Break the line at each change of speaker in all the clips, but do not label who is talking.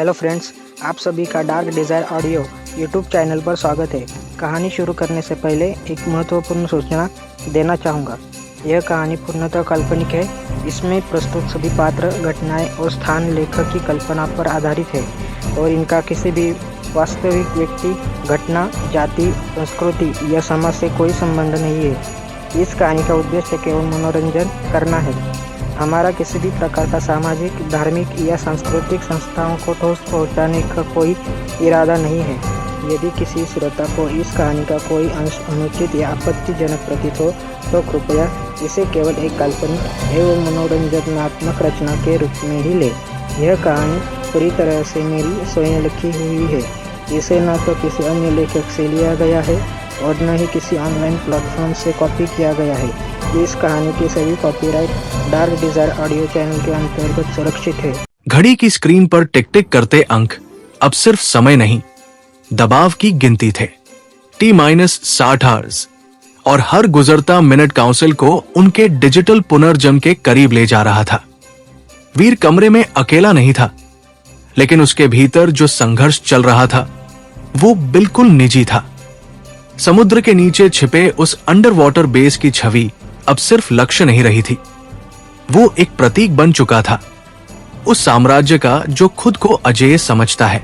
Hello friends, आप सभी का dark desire audio YouTube channel पर स्वागत है। कहानी शुरू करने से पहले एक महत्वपूर्ण सूचना देना चाहूँगा। यह कहानी पूर्णतः काल्पनिक है। इसमें प्रस्तुत सभी पात्र, घटनाएं और स्थान लेखक की कल्पना पर आधारित है और इनका किसी भी वास्तविक व्यक्ति, घटना, जाति, संस्कृति या समाज से कोई संबंध नहीं है। इस कहानी का उद्देश्य केवल मनोरंजन करना है। हमारा किसी भी प्रकार का सामाजिक, धार्मिक या सांस्कृतिक संस्थाओं को ठोस पहुंचाने का कोई इरादा नहीं है। यदि किसी श्रोता को इस कहानी का कोई अंश अनुचित या आपत्तिजनक प्रतीत हो तो कृपया इसे केवल एक काल्पनिक एवं मनोरंजनात्मक रचना के रूप में ही ले। यह कहानी पूरी तरह से मेरी स्वयं लिखी हुई है। इसे न तो किसी अन्य लेखक से लिया गया है और न ही किसी ऑनलाइन प्लेटफॉर्म से कॉपी किया गया है। इस कहानी की सभी copyright dark desire audio channel के अंतर्गत सुरक्षित है।
घड़ी की स्क्रीन पर टिक टिक करते अंक अब सिर्फ समय नहीं, दबाव की गिनती थे। T-60 आवर्स और हर गुजरता मिनट काउंसिल को उनके डिजिटल पुनर्जन्म के करीब ले जा रहा था। वीर कमरे में अकेला नहीं था, लेकिन उसके भीतर जो संघर्ष चल रहा था वो बिल्कुल निजी था। समुद्र के नीचे छिपे उस अंडर वाटर बेस की छवि अब सिर्फ लक्ष्य नहीं रही थी, वो एक प्रतीक बन चुका था उस साम्राज्य का जो खुद को अजेय समझता है।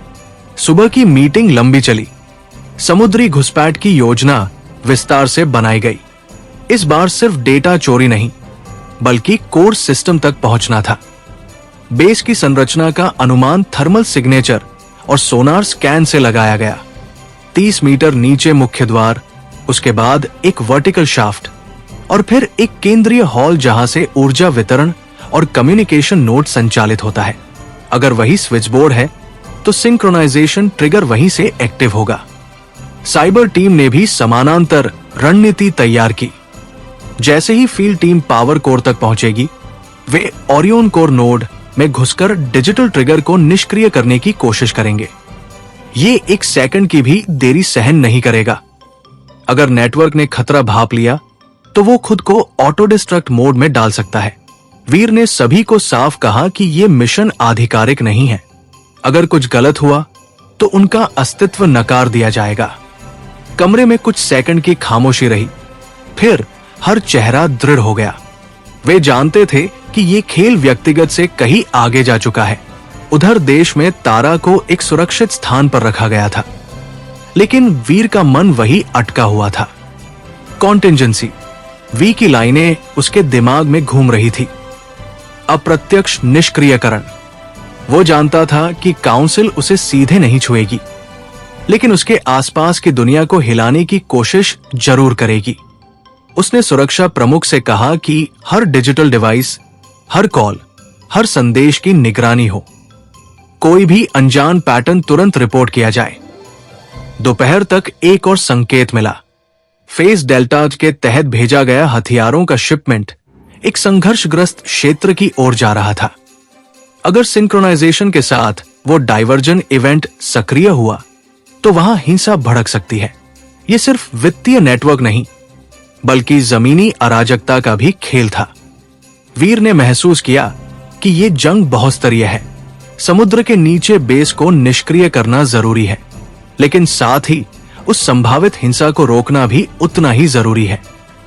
सुबह की मीटिंग लंबी चली। समुद्री घुसपैठ की योजना विस्तार से बनाई गई। इस बार सिर्फ डेटा चोरी नहीं, बल्कि कोर सिस्टम तक पहुंचना था। बेस की संरचना का अनुमान थर्मल सिग्नेचर और सोनार स्कैन से लगाया गया। 30 मीटर नीचे मुख्य द्वार, उसके बाद एक वर्टिकल शाफ्ट और फिर एक केंद्रीय हॉल जहां से ऊर्जा वितरण और कम्युनिकेशन नोड संचालित होता है। अगर वही स्विच बोर्ड है तो सिंक्रोनाइजेशन ट्रिगर वहीं से एक्टिव होगा। साइबर टीम ने भी समानांतर रणनीति तैयार की। जैसे ही फील्ड टीम पावर कोर तक पहुंचेगी, वे ओरियन कोर नोड में घुसकर डिजिटल ट्रिगर को निष्क्रिय करने की कोशिश करेंगे। ये एक सेकंड की भी देरी सहन नहीं करेगा। अगर नेटवर्क ने खतरा भांप लिया तो वो खुद को ऑटो डिस्ट्रक्ट मोड में डाल सकता है। वीर ने सभी को साफ कहा कि ये मिशन आधिकारिक नहीं है। अगर कुछ गलत हुआ तो उनका अस्तित्व नकार दिया जाएगा। कमरे में कुछ सेकंड की खामोशी रही, फिर हर चेहरा दृढ़ हो गया। वे जानते थे कि ये खेल व्यक्तिगत से कहीं आगे जा चुका है। उधर देश में तारा को एक सुरक्षित स्थान पर रखा गया था, लेकिन वीर का मन वही अटका हुआ था। कॉन्टिंजेंसी वी की लाइनें उसके दिमाग में घूम रही थी। अप्रत्यक्ष निष्क्रियकरण। वो जानता था कि काउंसिल उसे सीधे नहीं छुएगी, लेकिन उसके आसपास की दुनिया को हिलाने की कोशिश जरूर करेगी। उसने सुरक्षा प्रमुख से कहा कि हर डिजिटल डिवाइस, हर कॉल, हर संदेश की निगरानी हो। कोई भी अनजान पैटर्न तुरंत रिपोर्ट किया जाए। दोपहर तक एक और संकेत मिला। फेज डेल्टा के तहत भेजा गया हथियारों का शिपमेंट एक संघर्षग्रस्त क्षेत्र की ओर जा रहा था। अगर सिंक्रोनाइजेशन के साथ वो डाइवर्जन इवेंट सक्रिय हुआ तो वहां हिंसा भड़क सकती है। ये सिर्फ वित्तीय नेटवर्क नहीं, बल्कि जमीनी अराजकता का भी खेल था। वीर ने महसूस किया कि ये जंग बहुस्तरीय है। समुद्र के नीचे बेस को निष्क्रिय करना जरूरी है, लेकिन साथ ही उस संभावित हिंसा को रोकना भी उतना ही जरूरी है।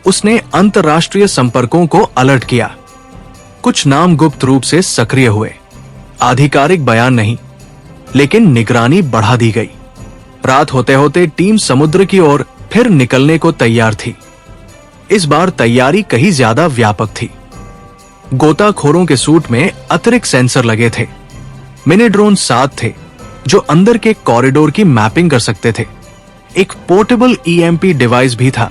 उसने अंतर्राष्ट्रीय संपर्कों को अलर्ट किया। कुछ नाम गुप्त रूप से सक्रिय हुए। आधिकारिक बयान नहीं, लेकिन निगरानी बढ़ा दी गई। रात होते होते टीम समुद्र की ओर फिर निकलने को तैयार थी। इस बार तैयारी कहीं ज्यादा व्यापक थी। गोताखोरों के सूट में अतिरिक्त सेंसर लगे थे। मिनी ड्रोन साथ थे जो अंदर के कॉरिडोर की मैपिंग कर सकते थे। एक पोर्टेबल EMP डिवाइस भी था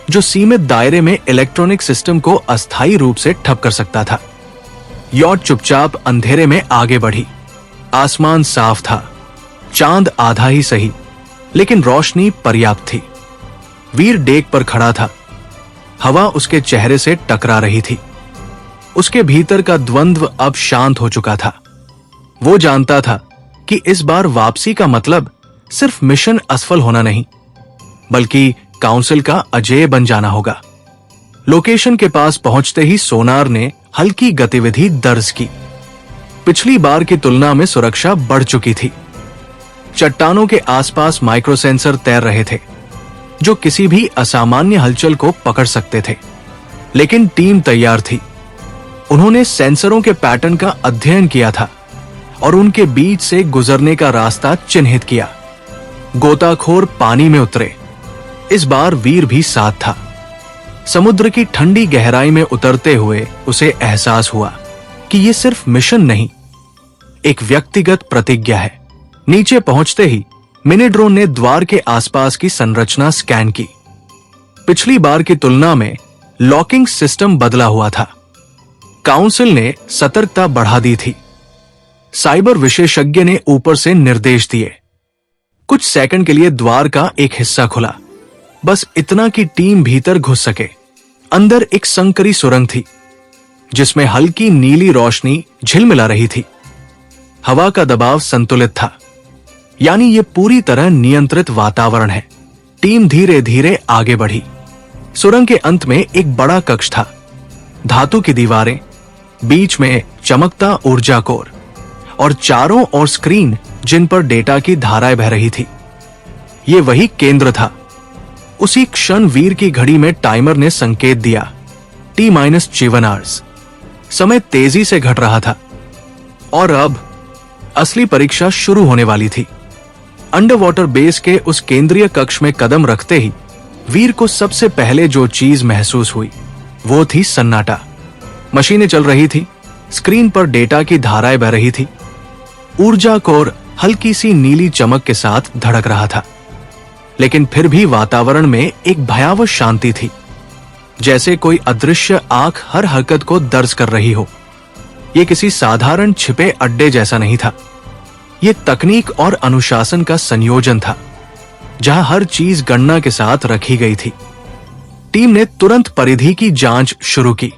जो सीमित दायरे में इलेक्ट्रॉनिक सिस्टम को अस्थायी रूप से ठप कर सकता था। यॉट चुपचाप अंधेरे में आगे बढ़ी। आसमान साफ था, चांद आधा ही सही, लेकिन रोशनी पर्याप्त थी। वीर डेक पर खड़ा था। हवा उसके चेहरे से टकरा रही थी। उसके भीतर का द्वंद्व अब शांत हो चुका था। वो जानता था कि इस बार वापसी का मतलब सिर्फ मिशन असफल होना नहीं, बल्कि काउंसिल का अजेय बन जाना होगा। लोकेशन के पास पहुंचते ही सोनार ने हल्की गतिविधि दर्ज की। पिछली बार की तुलना में सुरक्षा बढ़ चुकी थी। चट्टानों के आसपास माइक्रोसेंसर तैर रहे थे जो किसी भी असामान्य हलचल को पकड़ सकते थे। लेकिन टीम तैयार थी। उन्होंने सेंसरों के पैटर्न का अध्ययन किया था और उनके बीच से गुजरने का रास्ता चिन्हित किया। गोताखोर पानी में उतरे। इस बार वीर भी साथ था। समुद्र की ठंडी गहराई में उतरते हुए उसे एहसास हुआ कि यह सिर्फ मिशन नहीं, एक व्यक्तिगत प्रतिज्ञा है। नीचे पहुंचते ही मिनी ड्रोन ने द्वार के आसपास की संरचना स्कैन की। पिछली बार की तुलना में लॉकिंग सिस्टम बदला हुआ था। काउंसिल ने सतर्कता बढ़ा दी थी। साइबर विशेषज्ञ ने ऊपर से निर्देश दिए। कुछ सेकंड के लिए द्वार का एक हिस्सा खुला, बस इतना कि टीम भीतर घुस सके। अंदर एक संकरी सुरंग थी जिसमें हल्की नीली रोशनी झिलमिला रही थी। हवा का दबाव संतुलित था, यानी यह पूरी तरह नियंत्रित वातावरण है। टीम धीरे धीरे आगे बढ़ी। सुरंग के अंत में एक बड़ा कक्ष था। धातु की दीवारें, बीच में चमकता ऊर्जा कोर और चारों ओर स्क्रीन जिन पर डेटा की धाराएं बह रही थी। यह वही केंद्र था। उसी क्षण वीर की घड़ी में टाइमर ने संकेत दिया, T-7 आवर्स। समय तेजी से घट रहा था और अब असली परीक्षा शुरू होने वाली थी। अंडर वाटर बेस के उस केंद्रीय कक्ष में कदम रखते ही वीर को सबसे पहले जो चीज महसूस हुई वो थी सन्नाटा। मशीनें चल रही थी, स्क्रीन पर डेटा की धाराएं बह रही थी। ऊर्जा कोर हल्की सी नीली चमक के साथ धड़क रहा था, लेकिन फिर भी वातावरण में एक भयावह शांति थी, जैसे कोई अदृश्य आंख हर हरकत को दर्ज कर रही हो। यह किसी साधारण छिपे अड्डे जैसा नहीं था। यह तकनीक और अनुशासन का संयोजन था, जहां हर चीज गणना के साथ रखी गई थी। टीम ने तुरंत परिधि की जांच शुरू की।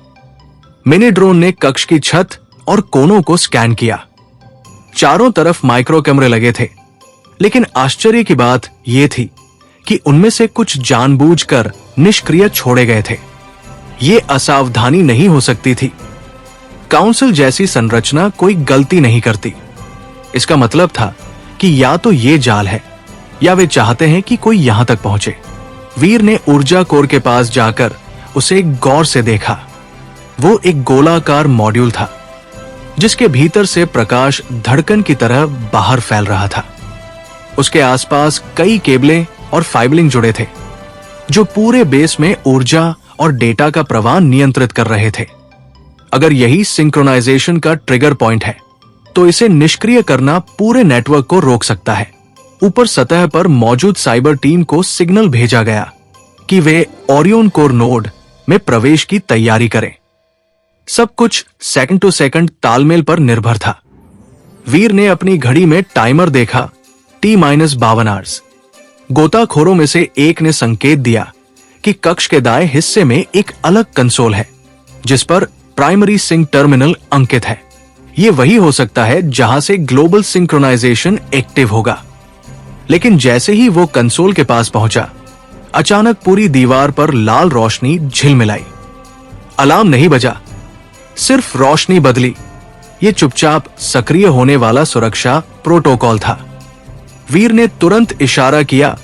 मिनी ड्रोन ने कक्ष की छत और कोनों को स्कैन किया। चारों तरफ माइक्रो कैमरे लगे थे, लेकिन आश्चर्य की बात यह थी कि उनमें से कुछ जानबूझकर निष्क्रिय छोड़े गए थे। यह असावधानी नहीं हो सकती थी। काउंसिल जैसी संरचना कोई गलती नहीं करती। इसका मतलब था कि या तो ये जाल है या वे चाहते हैं कि कोई यहां तक पहुंचे। वीर ने ऊर्जा कोर के पास जाकर उसे गौर से देखा। वो एक गोलाकार मॉड्यूल था जिसके भीतर से प्रकाश धड़कन की तरह बाहर फैल रहा था। उसके आसपास कई केबलें और फाइबरिंग जुड़े थे जो पूरे बेस में ऊर्जा और डेटा का प्रवाह नियंत्रित कर रहे थे। अगर यही सिंक्रोनाइजेशन का ट्रिगर पॉइंट है तो इसे निष्क्रिय करना पूरे नेटवर्क को रोक सकता है। ऊपर सतह पर मौजूद साइबर टीम को सिग्नल भेजा गया कि वे ओरियन कोर नोड में प्रवेश की तैयारी करें। सब कुछ सेकंड टू सेकंड तालमेल पर निर्भर था। वीर ने अपनी घड़ी में टाइमर देखा, T-52 आवर्स। गोताखोरों में से एक ने संकेत दिया कि कक्ष के दाएं हिस्से में एक अलग कंसोल है जिस पर प्राइमरी सिंक टर्मिनल अंकित है। यह वही हो सकता है जहां से ग्लोबल सिंक्रोनाइजेशन एक्टिव होगा। लेकिन जैसे ही वो कंसोल के पास पहुंचा, अचानक पूरी दीवार पर लाल रोशनी झिलमिलाई। अलार्म नहीं बजा, सिर्फ रोशनी बदली। ये चुपचाप सक्रिय होने वाला सुरक्षा प्रोटोकॉल था। वीर ने तुरंत इशारा किया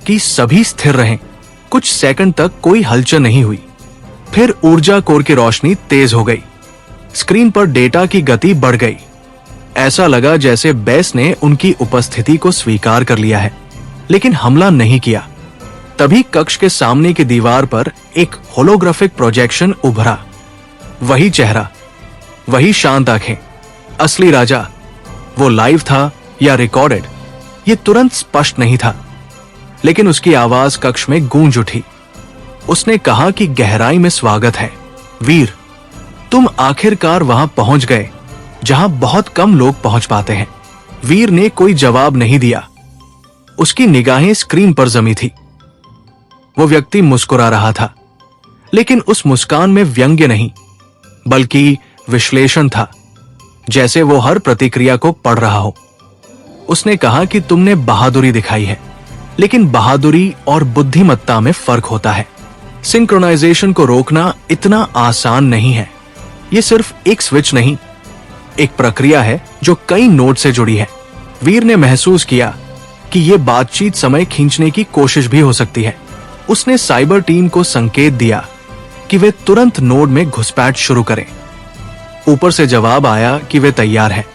कि सभी स्थिर रहें। कुछ सेकंड तक कोई हलचल नहीं हुई। फिर ऊर्जा कोर की रोशनी तेज हो गई। स्क्रीन पर डेटा की गति बढ़ गई। ऐसा लगा जैसे बेस ने उनकी उपस्थिति को स्वीकार कर लिया है, लेकिन हमला नहीं किया। तभी कक्ष के सामने की दीवार पर एक होलोग्राफिक प्रोजेक्शन उभरा। वही चेहरा, वही शांत आंखें, असली राजा। वो लाइव था या रिकॉर्डेड, ये तुरंत स्पष्ट नहीं था, लेकिन उसकी आवाज कक्ष में गूंज उठी। उसने कहा कि गहराई में स्वागत है वीर, तुम आखिरकार वहां पहुंच गए जहां बहुत कम लोग पहुंच पाते हैं। वीर ने कोई जवाब नहीं दिया। उसकी निगाहें स्क्रीन पर जमी थी। वो व्यक्ति मुस्कुरा रहा था, लेकिन उस मुस्कान में व्यंग्य नहीं बल्कि विश्लेषण था, जैसे वो हर प्रतिक्रिया को पढ़ रहा हो। उसने कहा कि तुमने बहादुरी दिखाई है, लेकिन बहादुरी और बुद्धिमत्ता में फर्क होता है। सिंक्रोनाइजेशन को रोकना इतना आसान नहीं है। ये सिर्फ एक स्विच नहीं, एक प्रक्रिया है जो कई नोड से जुड़ी है। वीर ने महसूस किया कि ये बातचीत समय खींचने की कोशिश भी हो सकती है। उसने साइबर टीम को संकेत दिया कि वे तुरंत नोड में घुसपैठ शुरू करें। ऊपर से जवाब आया कि वे तैयार हैं।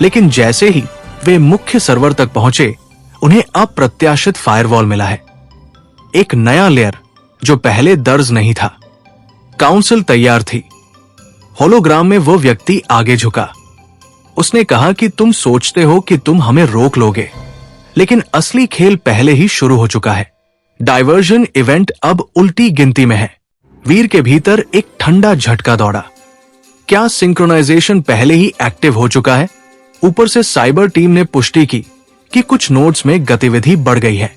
लेकिन जैसे ही वे मुख्य सर्वर तक पहुंचे, उन्हें अप्रत्याशित फायरवॉल मिला है। एक नया लेयर जो पहले दर्ज नहीं था। काउंसिल तैयार थी। होलोग्राम में वो व्यक्ति आगे झुका। उसने कहा कि तुम सोचते हो कि तुम हमें रोक लोगे, लेकिन असली खेल पहले ही शुरू हो चुका है। डायवर्जन इवेंट अब उल्टी गिनती में है। वीर के भीतर एक ठंडा झटका दौड़ा। क्या सिंक्रोनाइजेशन पहले ही एक्टिव हो चुका है? ऊपर से साइबर टीम ने पुष्टि की कि कुछ नोड्स में गतिविधि बढ़ गई है।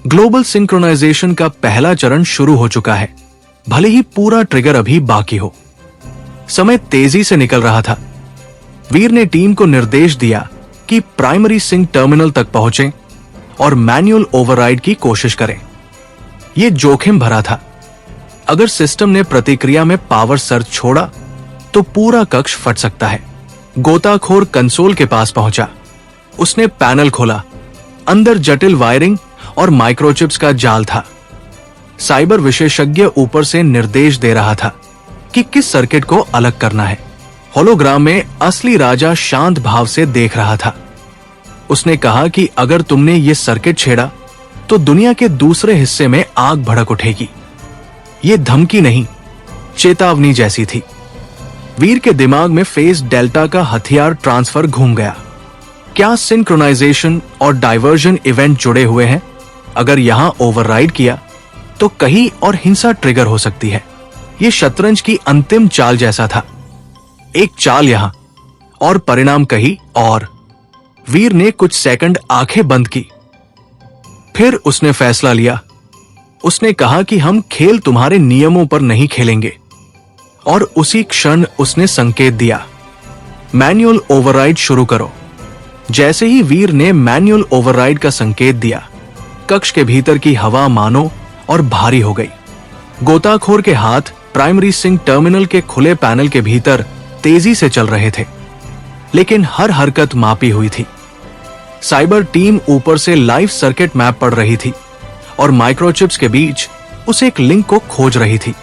ग्लोबल सिंक्रोनाइजेशन का पहला चरण शुरू हो चुका है, भले ही पूरा ट्रिगर अभी बाकी हो। समय तेजी से निकल रहा था। वीर ने टीम को निर्देश दिया कि प्राइमरी सिंक टर्मिनल तक पहुंचें और मैन्युअल ओवरराइड की कोशिश करें। यह जोखिम भरा था। अगर सिस्टम ने प्रतिक्रिया में पावर सर्ज छोड़ा तो पूरा कक्ष फट सकता है। गोताखोर कंसोल के पास पहुंचा। उसने पैनल खोला। अंदर जटिल वायरिंग और माइक्रोचिप्स का जाल था। साइबर विशेषज्ञ ऊपर से निर्देश दे रहा था कि किस सर्किट को अलग करना है। होलोग्राम में असली राजा शांत भाव से देख रहा था। उसने कहा कि अगर तुमने ये सर्किट छेड़ा तो दुनिया के दूसरे हिस्से में आग भड़क उठेगी। ये धमकी नहीं, चेतावनी जैसी थी। वीर के दिमाग में फेज डेल्टा का हथियार ट्रांसफर घूम गया। क्या सिंक्रोनाइजेशन और डाइवर्जन इवेंट जुड़े हुए हैं? अगर यहां ओवरराइड किया तो कहीं और हिंसा ट्रिगर हो सकती है। यह शतरंज की अंतिम चाल जैसा था। एक चाल यहां और परिणाम कहीं और। वीर ने कुछ सेकंड आंखें बंद की। फिर उसने फैसला लिया। उसने कहा कि हम खेल तुम्हारे नियमों पर नहीं खेलेंगे। और उसी क्षण उसने संकेत दिया, मैन्युअल ओवरराइड शुरू करो। जैसे ही वीर ने मैन्युअल ओवरराइड का संकेत दिया, कक्ष के भीतर की हवा मानो और भारी हो गई। गोताखोर के हाथ प्राइमरी सिंक टर्मिनल के खुले पैनल के भीतर तेजी से चल रहे थे, लेकिन हर हरकत मापी हुई थी। साइबर टीम ऊपर से लाइव सर्किट मैप पढ़ रही थी और माइक्रोचिप्स के बीच उस एक लिंक को खोज रही थी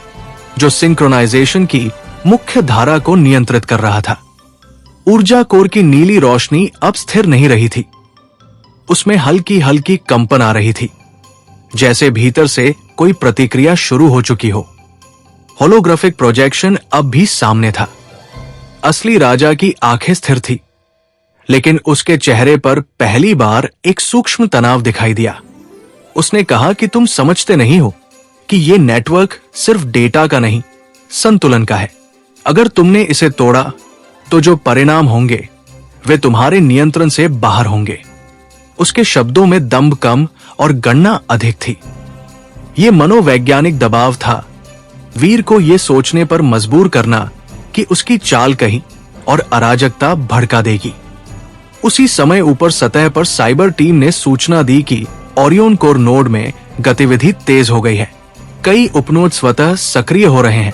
जो सिंक्रोनाइजेशन की मुख्य धारा को नियंत्रित कर रहा था। ऊर्जा कोर की नीली रोशनी अब स्थिर नहीं रही थी। उसमें हल्की हल्की कंपन आ रही थी, जैसे भीतर से कोई प्रतिक्रिया शुरू हो चुकी हो। होलोग्राफिक प्रोजेक्शन अब भी सामने था। असली राजा की आंखें स्थिर थी, लेकिन उसके चेहरे पर पहली बार एक सूक्ष्म तनाव दिखाई दिया। उसने कहा कि तुम समझते नहीं हो कि यह नेटवर्क सिर्फ डेटा का नहीं, संतुलन का है। अगर तुमने इसे तोड़ा तो जो परिणाम होंगे वे तुम्हारे नियंत्रण से बाहर होंगे। उसके शब्दों में दंभ कम और गणना अधिक थी। यह मनोवैज्ञानिक दबाव था, वीर को यह सोचने पर मजबूर करना कि उसकी चाल कहीं और अराजकता भड़का देगी। उसी समय ऊपर सतह पर साइबर टीम ने सूचना दी कि ओरियन कोर नोड में गतिविधि तेज हो गई है। कई उपनोड स्वतः सक्रिय हो रहे हैं,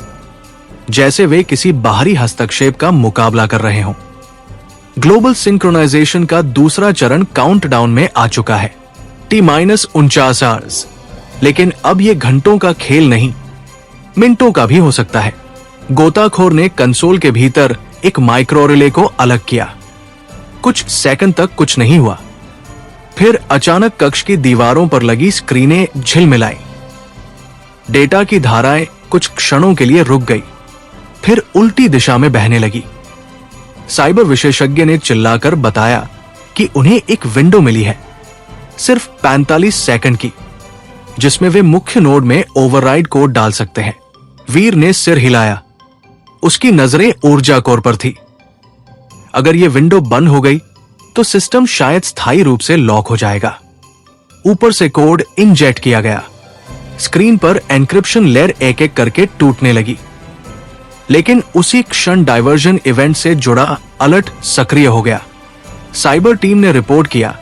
जैसे वे किसी बाहरी हस्तक्षेप का मुकाबला कर रहे हों। ग्लोबल सिंक्रोनाइजेशन का दूसरा चरण काउंटडाउन में आ चुका है। T-49 hours. लेकिन अब यह घंटों का खेल नहीं, मिनटों का भी हो सकता है। गोताखोर ने कंसोल के भीतर एक माइक्रो रिले को अलग किया। कुछ सेकंड तक कुछ नहीं हुआ। फिर अचानक कक्ष की दीवारों पर लगी स्क्रीनें झिलमिलाई। डेटा की धाराएं कुछ क्षणों के लिए रुक गई, फिर उल्टी दिशा में बहने लगी। साइबर विशेषज्ञ ने चिल्लाकर बताया कि उन्हें एक विंडो मिली है, सिर्फ 45 सेकंड की, जिसमें वे मुख्य नोड में ओवरराइड कोड डाल सकते हैं। वीर ने सिर हिलाया। उसकी नजरें ऊर्जा कोर पर थी। अगर यह विंडो बंद हो गई तो सिस्टम शायद स्थायी रूप से लॉक हो जाएगा। ऊपर से कोड इंजेक्ट किया गया। स्क्रीन पर एन्क्रिप्शन लेयर एक एक करके टूटने लगी। लेकिन उसी क्षण डायवर्जन इवेंट से जुड़ा अलर्ट सक्रिय हो गया। साइबर टीम ने रिपोर्ट किया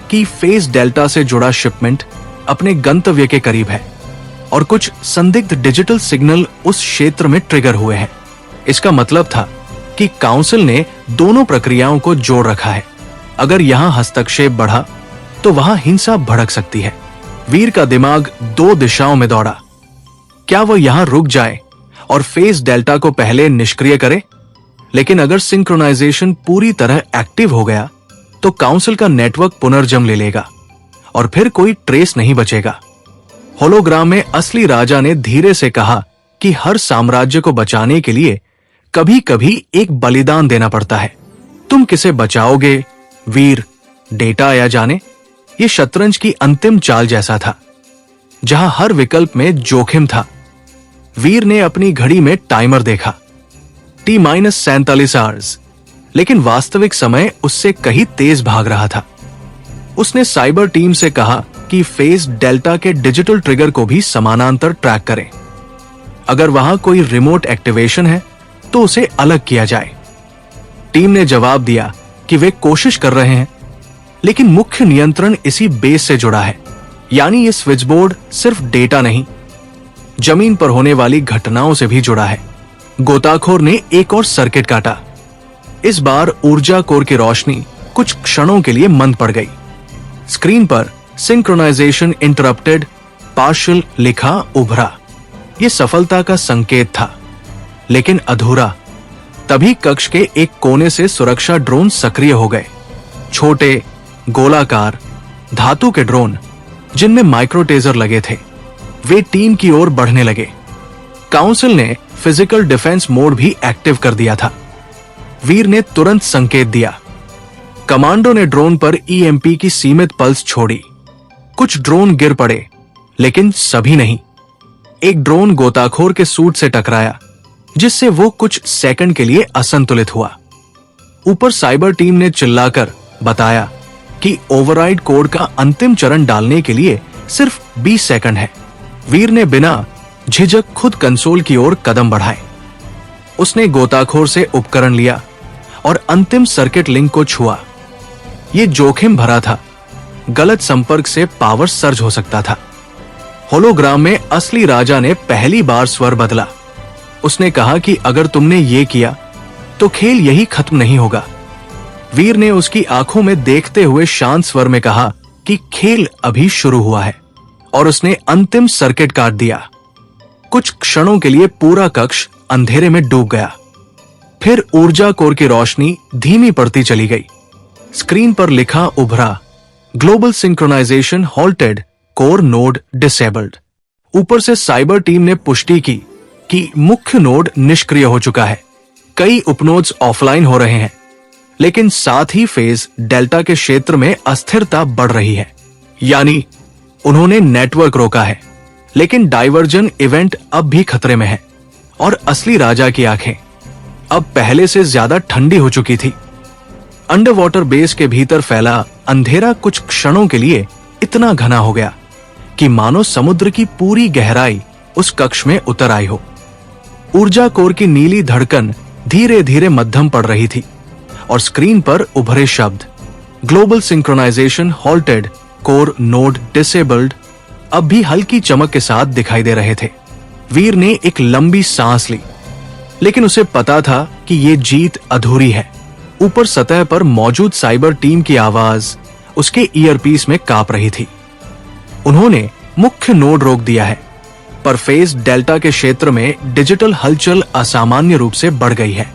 कि फेज डेल्टा से जुड़ा शिपमेंट अपने गंतव्य के करीब है और कुछ संदिग्ध डिजिटल सिग्नल उस क्षेत्र में ट्रिगर हुए हैं। इसका मतलब था कि काउंसिल ने दोनों प्रक्रियाओं को जोड़ रखा है। अगर यहाँ हस्तक्षेप बढ़ा तो वहां हिंसा भड़क सकती है। वीर का दिमाग दो दिशाओं में दौड़ा। क्या वो यहां रुक जाए और फेज डेल्टा को पहले निष्क्रिय करे? लेकिन अगर सिंक्रोनाइजेशन पूरी तरह एक्टिव हो गया तो काउंसिल का नेटवर्क पुनर्जन्म ले लेगा और फिर कोई ट्रेस नहीं बचेगा। होलोग्राम में असली राजा ने धीरे से कहा कि हर साम्राज्य को बचाने के लिए कभी कभी एक बलिदान देना पड़ता है। तुम किसे बचाओगे, वीर, डेटा या जाने? ये शतरंज की अंतिम चाल जैसा था, जहां हर विकल्प में जोखिम था। वीर ने अपनी घड़ी में टाइमर देखा, T-47 आवर्स, लेकिन वास्तविक समय उससे कहीं तेज भाग रहा था। उसने साइबर टीम से कहा कि फेज डेल्टा के डिजिटल ट्रिगर को भी समानांतर ट्रैक करें। अगर वहां कोई रिमोट एक्टिवेशन है तो उसे अलग किया जाए। टीम ने जवाब दिया कि वे कोशिश कर रहे हैं, लेकिन मुख्य नियंत्रण इसी बेस से जुड़ा है। यानी ये स्विचबोर्ड सिर्फ डेटा नहीं, जमीन पर होने वाली घटनाओं से भी जुड़ा है। गोताखोर ने एक और सर्किट काटा। इस बार ऊर्जा कोर की रोशनी कुछ क्षणों के लिए मंद पड़ गई। स्क्रीन पर सिंक्रोनाइजेशन इंटरप्टेड पार्शियल लिखा उभरा। यह सफलता का संकेत था, लेकिन अधूरा। तभी कक्ष के एक कोने से सुरक्षा ड्रोन सक्रिय हो गए। छोटे, गोलाकार, धातु के ड्रोन जिनमें माइक्रोटेजर लगे थे, वे टीम की ओर बढ़ने लगे। काउंसिल ने फिजिकल डिफेंस मोड भी एक्टिव कर दिया था। वीर ने तुरंत संकेत दिया। कमांडो ने ड्रोन पर ईएमपी की सीमित पल्स छोड़ी। कुछ ड्रोन गिर पड़े, लेकिन सभी नहीं। एक ड्रोन गोताखोर के सूट से टकराया, जिससे वो कुछ सेकंड के लिए असंतुलित हुआ। ऊपर साइबर टीम ने चिल्लाकर बताया कि ओवरराइड कोड का अंतिम चरण डालने के लिए सिर्फ 20 सेकंड है। वीर ने बिना झिझक खुद कंसोल की ओर कदम बढ़ाए। उसने गोताखोर से उपकरण लिया और अंतिम सर्किट लिंक को छुआ। यह जोखिम भरा था। गलत संपर्क से पावर सर्ज हो सकता था। होलोग्राम में असली राजा ने पहली बार स्वर बदला। उसने कहा कि अगर तुमने ये किया तो खेल यही खत्म नहीं होगा। वीर ने उसकी आंखों में देखते हुए शांत स्वर में कहा कि खेल अभी शुरू हुआ है, और उसने अंतिम सर्किट काट दिया। कुछ क्षणों के लिए पूरा कक्ष अंधेरे में डूब गया। फिर ऊर्जा कोर की रोशनी धीमी पड़ती चली गई। स्क्रीन पर लिखा उभरा, global synchronisation halted, core node disabled. ऊपर से साइबर टीम ने पुष्टि की कि मुख्य नोड निष्क्रिय हो चुका है। कई उपनोड्स ऑफलाइन हो रहे हैं, लेकिन साथ ही फेज डेल्टा के क्षेत्र में अस्थिरता बढ़ रही है। यानी उन्होंने नेटवर्क रोका है, लेकिन डाइवर्जन इवेंट अब भी खतरे में है। और असली राजा की आंखें अब पहले से ज्यादा ठंडी हो चुकी थी। अंडर वाटर बेस के भीतर फैला अंधेरा कुछ क्षणों के लिए इतना घना हो गया कि मानो समुद्र की पूरी गहराई उस कक्ष में उतर आई हो। ऊर्जा कोर की नीली धड़कन धीरे धीरे मध्यम पड़ रही थी, और स्क्रीन पर उभरे शब्द global synchronisation halted, core node disabled अब भी हल्की चमक के साथ दिखाई दे रहे थे। वीर ने एक लंबी सांस ली, लेकिन उसे पता था कि ये जीत अधूरी है। ऊपर सतह पर मौजूद साइबर टीम की आवाज उसके ईयरपीस में कांप रही थी। उन्होंने मुख्य नोड रोक दिया है, पर फेज डेल्टा के क्षेत्र में डिजिटल हलचल असामान्य रूप से बढ़ गई है।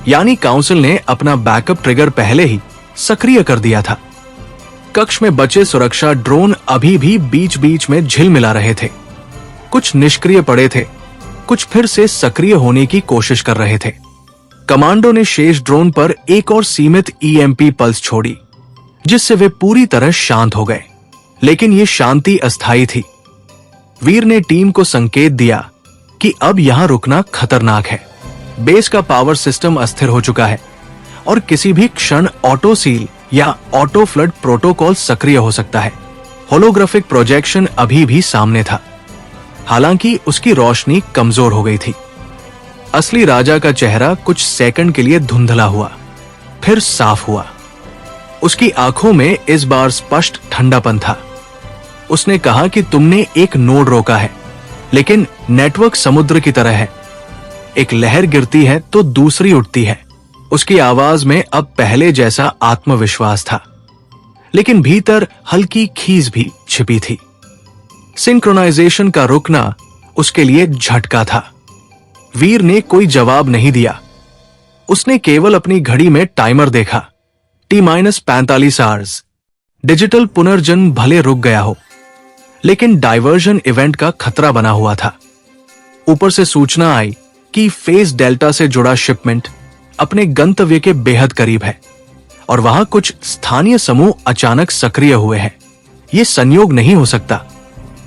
यानी काउंसिल ने अपना बैकअप ट्रिगर पहले ही सक्रिय कर दिया था। कक्ष में बचे सुरक्षा ड्रोन अभी भी बीच बीच में झिलमिला रहे थे। कुछ निष्क्रिय पड़े थे, कुछ फिर से सक्रिय होने की कोशिश कर रहे थे। कमांडो ने शेष ड्रोन पर एक और सीमित ईएमपी पल्स छोड़ी, जिससे वे पूरी तरह शांत हो गए। लेकिन ये शांति अस्थायी थी। वीर ने टीम को संकेत दिया कि अब यहां रुकना खतरनाक है। बेस का पावर सिस्टम अस्थिर हो चुका है, और किसी भी क्षण ऑटो सील या ऑटो फ्लड प्रोटोकॉल सक्रिय हो सकता है। होलोग्राफिक प्रोजेक्शन अभी भी सामने था, हालांकि उसकी रोशनी कमजोर हो गई थी। असली राजा का चेहरा कुछ सेकंड के लिए धुंधला हुआ, फिर साफ हुआ। उसकी आंखों में इस बार स्पष्ट ठंडापन था। उसने कहा कि तुमने एक नोड रोका है, लेकिन नेटवर्क समुद्र की तरह है। एक लहर गिरती है तो दूसरी उठती है। उसकी आवाज में अब पहले जैसा आत्मविश्वास था, लेकिन भीतर हल्की खीज भी छिपी थी। सिंक्रोनाइजेशन का रुकना उसके लिए झटका था। वीर ने कोई जवाब नहीं दिया। उसने केवल अपनी घड़ी में टाइमर देखा। T-45 hours. डिजिटल पुनर्जन्म भले रुक गया हो, लेकिन डाइवर्जन इवेंट का खतरा बना हुआ था। ऊपर से सूचना आई कि फेज डेल्टा से जुड़ा शिपमेंट अपने गंतव्य के बेहद करीब है और वहां कुछ स्थानीय समूह अचानक सक्रिय हुए हैं। यह संयोग नहीं हो सकता।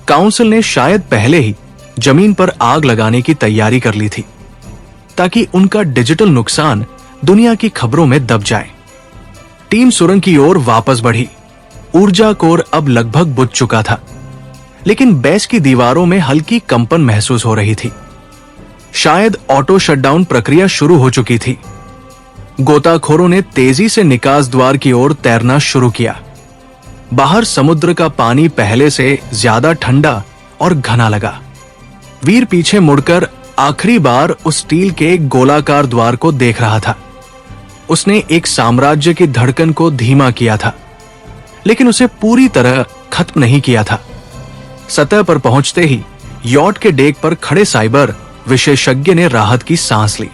काउंसिल ने शायद पहले ही जमीन पर आग लगाने की तैयारी कर ली थी, ताकि उनका डिजिटल नुकसान दुनिया की खबरों में दब जाए। टीम सुरंग की ओर वापस बढ़ी। ऊर्जा कोर अब लगभग बुझ चुका था, लेकिन बेस की दीवारों में हल्की कंपन महसूस हो रही थी। शायद ऑटो शटडाउन प्रक्रिया शुरू हो चुकी थी। गोताखोरों ने तेजी से निकास द्वार की ओर तैरना शुरू किया। बाहर समुद्र का पानी पहले से ज्यादा ठंडा और घना लगा। वीर पीछे मुड़कर आखिरी बार उस स्टील के गोलाकार द्वार को देख रहा था। उसने एक साम्राज्य की धड़कन को धीमा किया था, लेकिन उसे पूरी तरह खत्म नहीं किया था। सतह पर पहुंचते ही यॉट के डेक पर खड़े साइबर विशेषज्ञ ने राहत की सांस ली,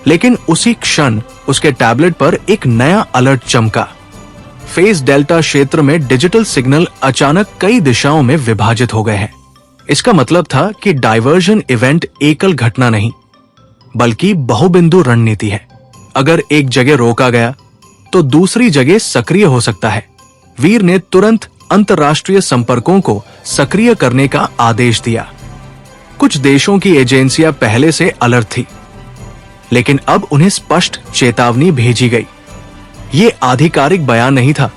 लेकिन उसी क्षण उसके टैबलेट पर एक नया अलर्ट चमका। फेज डेल्टा क्षेत्र में डिजिटल सिग्नल अचानक कई दिशाओं में विभाजित हो गए हैं। इसका मतलब था कि डाइवर्जन इवेंट एकल घटना नहीं, बल्कि बहुबिंदु रणनीति है। अगर एक जगह रोका गया तो दूसरी जगह सक्रिय हो सकता है। वीर ने तुरंत अंतर्राष्ट्रीय संपर्कों को सक्रिय करने का आदेश दिया। कुछ देशों की एजेंसियां पहले से अलर्ट थी, लेकिन अब उन्हें स्पष्ट चेतावनी भेजी गई। ये आधिकारिक बयान नहीं था,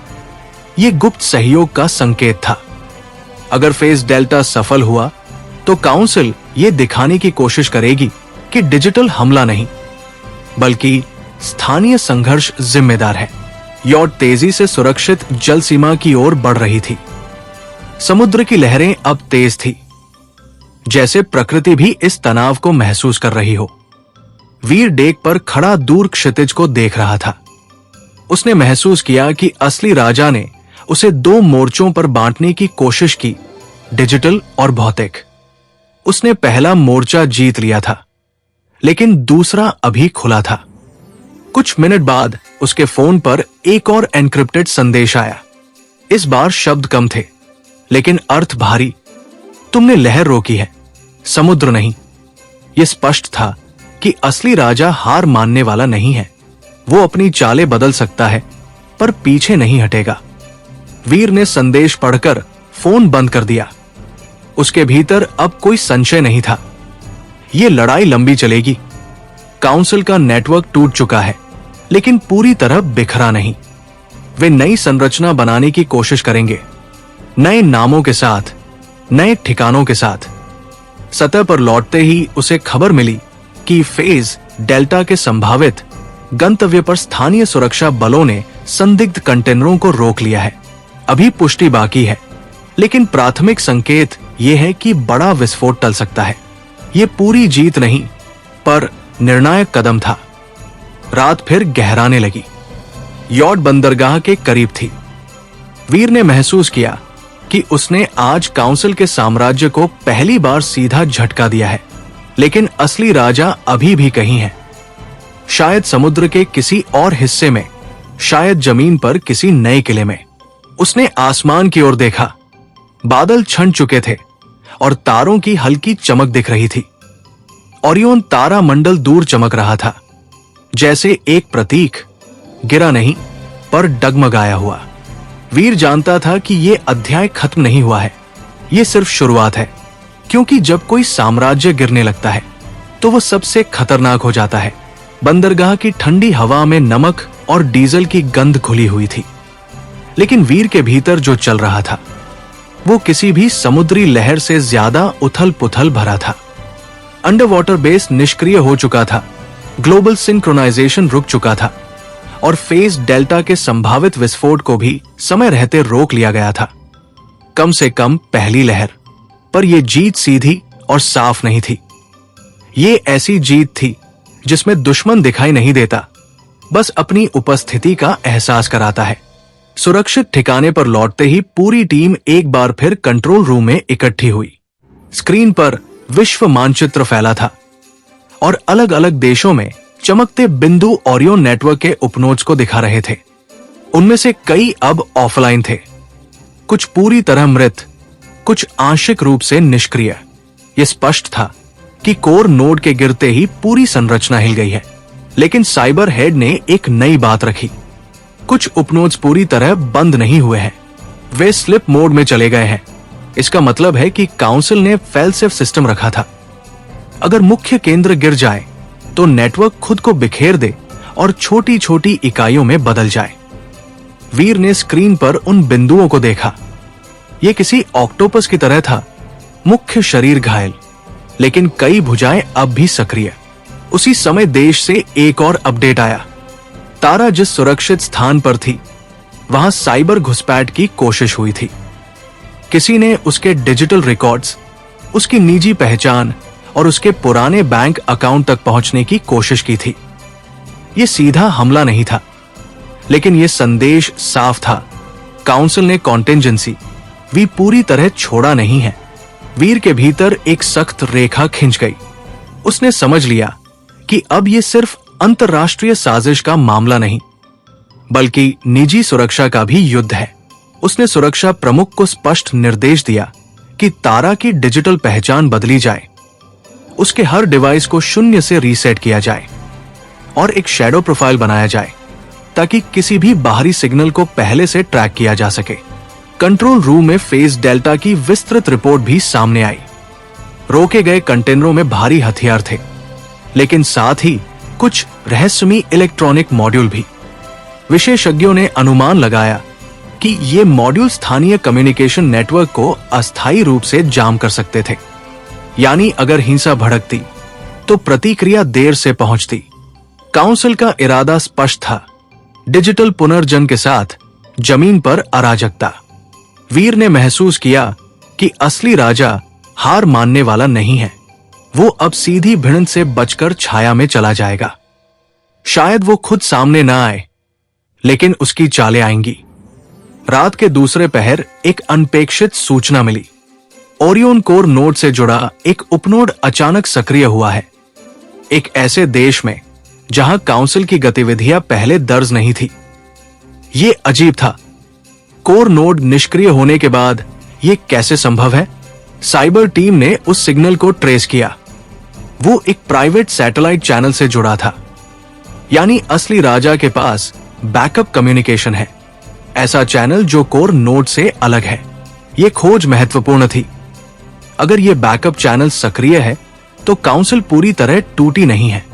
ये गुप्त सहयोग का संकेत था। अगर फेज डेल्टा सफल हुआ तो काउंसिल ये दिखाने की कोशिश करेगी कि डिजिटल हमला नहीं, बल्कि स्थानीय संघर्ष जिम्मेदार है। यॉट तेजी से सुरक्षित जल सीमा की ओर बढ़ रही थी। समुद्र की लहरें अब तेज थी, जैसे प्रकृति भी इस तनाव को महसूस कर रही हो। वीर डेक पर खड़ा दूर क्षितिज को देख रहा था। उसने महसूस किया कि असली राजा ने उसे दो मोर्चों पर बांटने की कोशिश की, डिजिटल और भौतिक। उसने पहला मोर्चा जीत लिया था, लेकिन दूसरा अभी खुला था। कुछ मिनट बाद उसके फोन पर एक और एन्क्रिप्टेड संदेश आया। इस बार शब्द कम थे, लेकिन अर्थ भारी। तुमने लहर रोकी है, समुद्र नहीं। यह स्पष्ट था कि असली राजा हार मानने वाला नहीं है। वो अपनी चालें बदल सकता है, पर पीछे नहीं हटेगा। वीर ने संदेश पढ़कर फोन बंद कर दिया। उसके भीतर अब कोई संशय नहीं था। यह लड़ाई लंबी चलेगी। काउंसिल का नेटवर्क टूट चुका है, लेकिन पूरी तरह बिखरा नहीं। वे नई संरचना बनाने की कोशिश करेंगे, नए नामों के साथ, नए ठिकानों के साथ। सतह पर लौटते ही उसे खबर मिली कि फेज डेल्टा के संभावित गंतव्य पर स्थानीय सुरक्षा बलों ने संदिग्ध कंटेनरों को रोक लिया है। अभी पुष्टि बाकी है, लेकिन प्राथमिक संकेत यह है कि बड़ा विस्फोट टल सकता है। यह पूरी जीत नहीं, पर निर्णायक कदम था। रात फिर गहराने लगी। यॉट बंदरगाह के करीब थी। वीर ने महसूस किया कि उसने आज काउंसिल के साम्राज्य को पहली बार सीधा झटका दिया है, लेकिन असली राजा अभी भी कहीं है। शायद समुद्र के किसी और हिस्से में, शायद जमीन पर किसी नए किले में। उसने आसमान की ओर देखा। बादल छंट चुके थे और तारों की हल्की चमक दिख रही थी। ओरियन तारा मंडल दूर चमक रहा था, जैसे एक प्रतीक, गिरा नहीं पर डगमगाया हुआ। वीर जानता था कि यह अध्याय खत्म नहीं हुआ है, यह सिर्फ शुरुआत है, क्योंकि जब कोई साम्राज्य गिरने लगता है तो वह सबसे खतरनाक हो जाता है। बंदरगाह की ठंडी हवा में नमक और डीजल की गंध घुली हुई थी, लेकिन वीर के भीतर जो चल रहा था वो किसी भी समुद्री लहर से ज्यादा उथल पुथल भरा था। अंडर वाटर बेस निष्क्रिय हो चुका था, ग्लोबल सिंक्रोनाइजेशन रुक चुका था और फेज डेल्टा के संभावित विस्फोट को भी समय रहते रोक लिया गया था। कम से कम पहली लहर, पर यह जीत सीधी और साफ नहीं थी। ये ऐसी जीत थी जिसमें दुश्मन दिखाई नहीं देता, बस अपनी उपस्थिति का एहसास कराता है। सुरक्षित ठिकाने पर लौटते ही पूरी टीम एक बार फिर कंट्रोल रूम में इकट्ठी हुई। स्क्रीन पर विश्व मानचित्र फैला था और अलग अलग देशों में चमकते बिंदु ओरियन नेटवर्क के उपनोड्स को दिखा रहे थे। उनमें से कई अब ऑफलाइन थे, कुछ पूरी तरह मृत, कुछ आंशिक रूप से निष्क्रिय। यह स्पष्ट था कि कोर नोड के गिरते ही पूरी संरचना हिल गई है। लेकिन साइबर हेड ने एक नई बात रखी। कुछ उपनोड्स पूरी तरह बंद नहीं हुए हैं, वे स्लिप मोड में चले गए हैं। इसका मतलब है कि काउंसिल ने फेल सेफ सिस्टम रखा था। अगर मुख्य केंद्र गिर जाए तो नेटवर्क खुद को बिखेर दे और छोटी छोटी इकाइयों में बदल जाए। वीर ने स्क्रीन पर उन बिंदुओं को देखा। यह किसी ऑक्टोपस की तरह था, मुख्य शरीर घायल, लेकिन कई भुजाएं अब भी सक्रिय। उसी समय देश से एक और अपडेट आया। तारा जिस सुरक्षित स्थान पर थी, वहां साइबर घुसपैठ की कोशिश हुई थी। किसी ने उसके डिजिटल रिकॉर्ड्स, उसकी निजी पहचान और उसके पुराने बैंक अकाउंट तक पहुंचने की कोशिश की थी। यह सीधा हमला नहीं था, लेकिन यह संदेश साफ था। काउंसिल ने कॉन्टिंजेंसी वी पूरी तरह छोड़ा नहीं है। वीर के भीतर एक सख्त रेखा खिंच गई। उसने समझ लिया कि अब यह सिर्फ अंतर्राष्ट्रीय साजिश का मामला नहीं, बल्कि निजी सुरक्षा का भी युद्ध है। उसने सुरक्षा प्रमुख को स्पष्ट निर्देश दिया कि तारा की डिजिटल पहचान बदली जाए, उसके हर डिवाइस को 0 से रीसेट किया जाए और एक शैडो प्रोफाइल बनाया जाए ताकि किसी भी बाहरी सिग्नल को पहले से ट्रैक किया जा सके। कंट्रोल रूम में फेज डेल्टा की विस्तृत रिपोर्ट भी सामने आई। रोके गए कंटेनरों में भारी हथियार थे, लेकिन साथ ही कुछ रहस्यमयी इलेक्ट्रॉनिक मॉड्यूल भी। विशेषज्ञों ने अनुमान लगाया कि ये मॉड्यूल स्थानीय कम्युनिकेशन नेटवर्क को अस्थायी रूप से जाम कर सकते थे। यानी अगर हिंसा भड़कती तो प्रतिक्रिया देर से पहुंचती। काउंसिल का इरादा स्पष्ट था, डिजिटल पुनर्जन के साथ जमीन पर अराजकता। वीर ने महसूस किया कि असली राजा हार मानने वाला नहीं है। वो अब सीधी भिड़ंत से बचकर छाया में चला जाएगा। शायद वो खुद सामने ना आए, लेकिन उसकी चालें आएंगी। रात के दूसरे पहर एक अनपेक्षित सूचना मिली। ओरियन कोर नोड से जुड़ा एक उपनोड अचानक सक्रिय हुआ है, एक ऐसे देश में जहां काउंसिल की गतिविधियां पहले दर्ज नहीं थी। ये अजीब था। कोर नोड निष्क्रिय होने के बाद ये कैसे संभव है? साइबर टीम ने उस सिग्नल को ट्रेस किया। वो एक प्राइवेट सैटेलाइट चैनल से जुड़ा था, यानी असली राजा के पास बैकअप कम्युनिकेशन है, ऐसा चैनल जो कोर नोड से अलग है। यह खोज महत्वपूर्ण थी। अगर यह बैकअप चैनल सक्रिय है तो काउंसिल पूरी तरह टूटी नहीं है।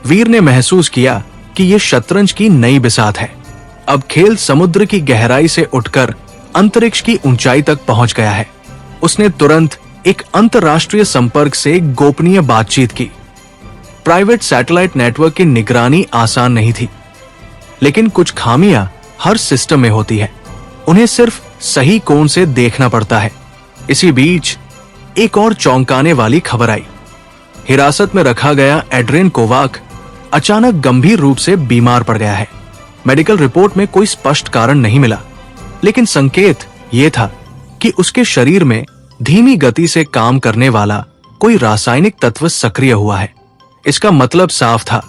वीर ने महसूस किया कि यह शतरंज की नई बिसात है। अब खेल समुद्र की गहराई से उठकर अंतरिक्ष की ऊंचाई तक पहुंच गया है। उसने तुरंत एक अंतर्राष्ट्रीय संपर्क से गोपनीय बातचीत की। प्राइवेट सैटेलाइट नेटवर्क की निगरानी आसान नहीं थी, लेकिन कुछ खामियां हर सिस्टम में होती है। उन्हें सिर्फ सही कोण से देखना पड़ता है। इसी बीच एक और चौंकाने वाली खबर आई। हिरासत में रखा गया एड्रियन कोवाक अचानक गंभीर रूप से बीमार पड़ गया है। मेडिकल रिपोर्ट में कोई स्पष्ट कारण नहीं मिला, लेकिन संकेत यह था कि उसके शरीर में धीमी गति से काम करने वाला कोई रासायनिक तत्व सक्रिय हुआ है। इसका मतलब साफ था,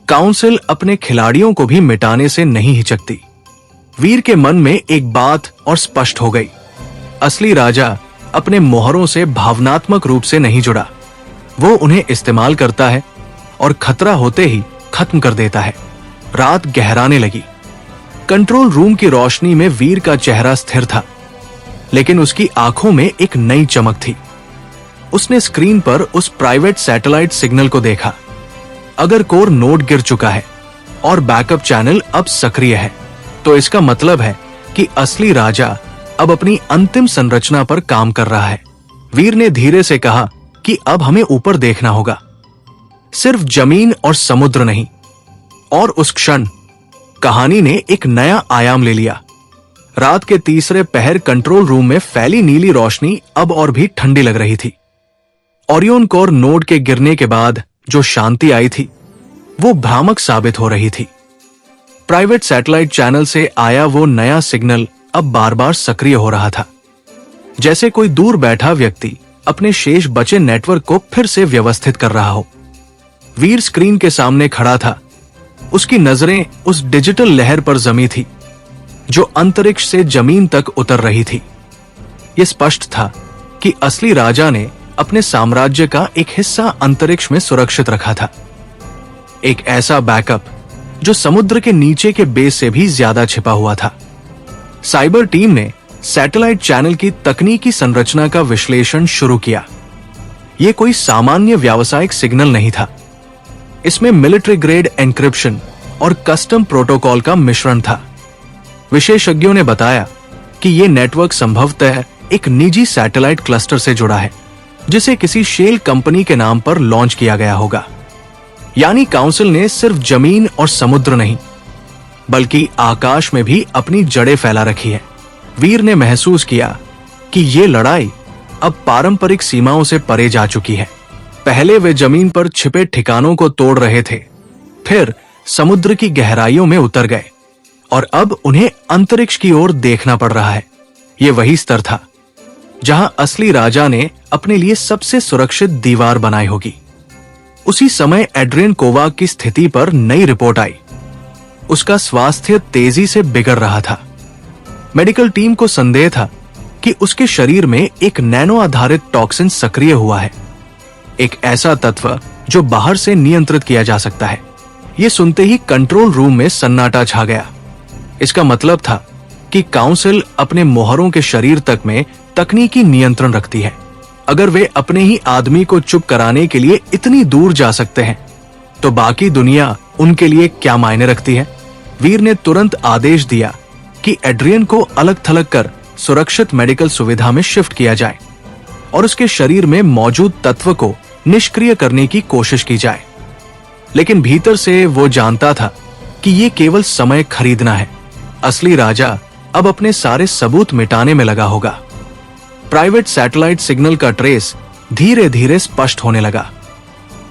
काउंसिल अपने खिलाड़ियों को भी मिटाने से नहीं हिचकती। वीर के मन में एक बात और स्पष्ट हो गई। असली राजा अपने मोहरों से भावनात्मक रूप से नहीं जुड़ा। वो उन्हें इस्तेमाल करता है और खतरा होते ही खत्म कर देता है। रात गहराने लगी। कंट्रोल रूम की रोशनी में वीर का चेहरा स्थिर था, लेकिन उसकी आंखों में एक नई चमक थी। उसने स्क्रीन पर उस प्राइवेट सैटेलाइट सिग्नल को देखा। अगर कोर नोड गिर चुका है और बैकअप चैनल अब सक्रिय है, तो इसका मतलब है कि असली राजा अब अपनी अंतिम संरचना पर काम कर रहा है। वीर ने धीरे से कहा कि अब हमें ऊपर देखना होगा, सिर्फ जमीन और समुद्र नहीं। और उस क्षण कहानी ने एक नया आयाम ले लिया। रात के तीसरे पहर कंट्रोल रूम में फैली नीली रोशनी अब और भी ठंडी लग रही थी। ओरियन कोर नोड के गिरने के बाद जो शांति आई थी, वो भ्रामक साबित हो रही थी। प्राइवेट सैटेलाइट चैनल से आया वो नया सिग्नल अब बार बार सक्रिय हो रहा था, जैसे कोई दूर बैठा व्यक्ति अपने शेष बचे नेटवर्क को फिर से व्यवस्थित कर रहा हो। वीर स्क्रीन के सामने खड़ा था। उसकी नजरें उस डिजिटल लहर पर जमी थी जो अंतरिक्ष से जमीन तक उतर रही थी। यह स्पष्ट था कि असली राजा ने अपने साम्राज्य का एक हिस्सा अंतरिक्ष में सुरक्षित रखा था, एक ऐसा बैकअप जो समुद्र के नीचे के बेस से भी ज्यादा छिपा हुआ था। साइबर टीम ने सैटेलाइट चैनल की तकनीकी संरचना का विश्लेषण शुरू किया। यह कोई सामान्य व्यावसायिक सिग्नल नहीं था। इसमें मिलिट्री ग्रेड एन्क्रिप्शन और कस्टम प्रोटोकॉल का मिश्रण था। विशेषज्ञों ने बताया कि यह नेटवर्क संभवतः एक निजी सैटेलाइट क्लस्टर से जुड़ा है, जिसे किसी शेल कंपनी के नाम पर लॉन्च किया गया होगा। यानी काउंसिल ने सिर्फ जमीन और समुद्र नहीं, बल्कि आकाश में भी अपनी जड़ें फैला रखी है। वीर ने महसूस किया कि यह लड़ाई अब पारंपरिक सीमाओं से परे जा चुकी है। पहले वे जमीन पर छिपे ठिकानों को तोड़ रहे थे, फिर समुद्र की गहराइयों में उतर गए और अब उन्हें अंतरिक्ष की ओर देखना पड़ रहा है। यह वही स्तर था जहां असली राजा ने अपने लिए सबसे सुरक्षित दीवार बनाई होगी। उसी समय एड्रियन कोवाक की स्थिति पर नई रिपोर्ट आई। उसका स्वास्थ्य तेजी से बिगड़ रहा था। मेडिकल टीम को संदेह था कि उसके शरीर में एक नैनो आधारित टॉक्सिन सक्रिय हुआ है, एक ऐसा तत्व जो बाहर से नियंत्रित किया जा सकता है। यह सुनते ही कंट्रोल रूम में सन्नाटा छा गया। इसका मतलब था कि काउंसिल अपने मोहरों के शरीर तक में तकनीकी नियंत्रण रखती है। अगर वे अपने ही आदमी को चुप कराने के लिए इतनी दूर जा सकते हैं, तो बाकी दुनिया उनके लिए क्या मायने रखती है? वीर ने तुरंत आदेश दिया कि एड्रियन को अलग थलग कर सुरक्षित मेडिकल सुविधा में शिफ्ट किया जाए और उसके शरीर में मौजूद तत्व को निष्क्रिय करने की कोशिश की जाए। लेकिन भीतर से वो जानता था कि ये केवल समय खरीदना है। असली राजा अब अपने सारे सबूत मिटाने में लगा होगा। प्राइवेट सैटेलाइट सिग्नल का ट्रेस धीरे धीरे स्पष्ट होने लगा।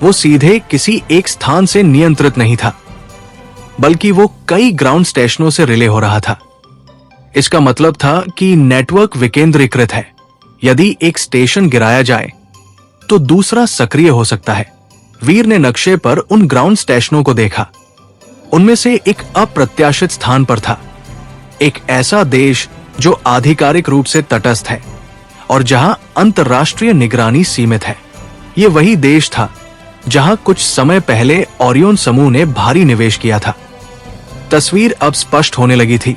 वो सीधे किसी एक स्थान से नियंत्रित नहीं था, बल्कि वो कई ग्राउंड स्टेशनों से रिले हो रहा था। इसका मतलब था कि नेटवर्क विकेंद्रीकृत है। यदि एक स्टेशन गिराया जाए तो दूसरा सक्रिय हो सकता है। वीर ने नक्शे पर उन ग्राउंड स्टेशनों को देखा। उनमें से एक अप्रत्याशित स्थान पर था, एक ऐसा देश जो आधिकारिक रूप से तटस्थ है और जहां अंतर्राष्ट्रीय निगरानी सीमित है। यह वही देश था जहां कुछ समय पहले ओरियन समूह ने भारी निवेश किया था। तस्वीर अब स्पष्ट होने लगी थी।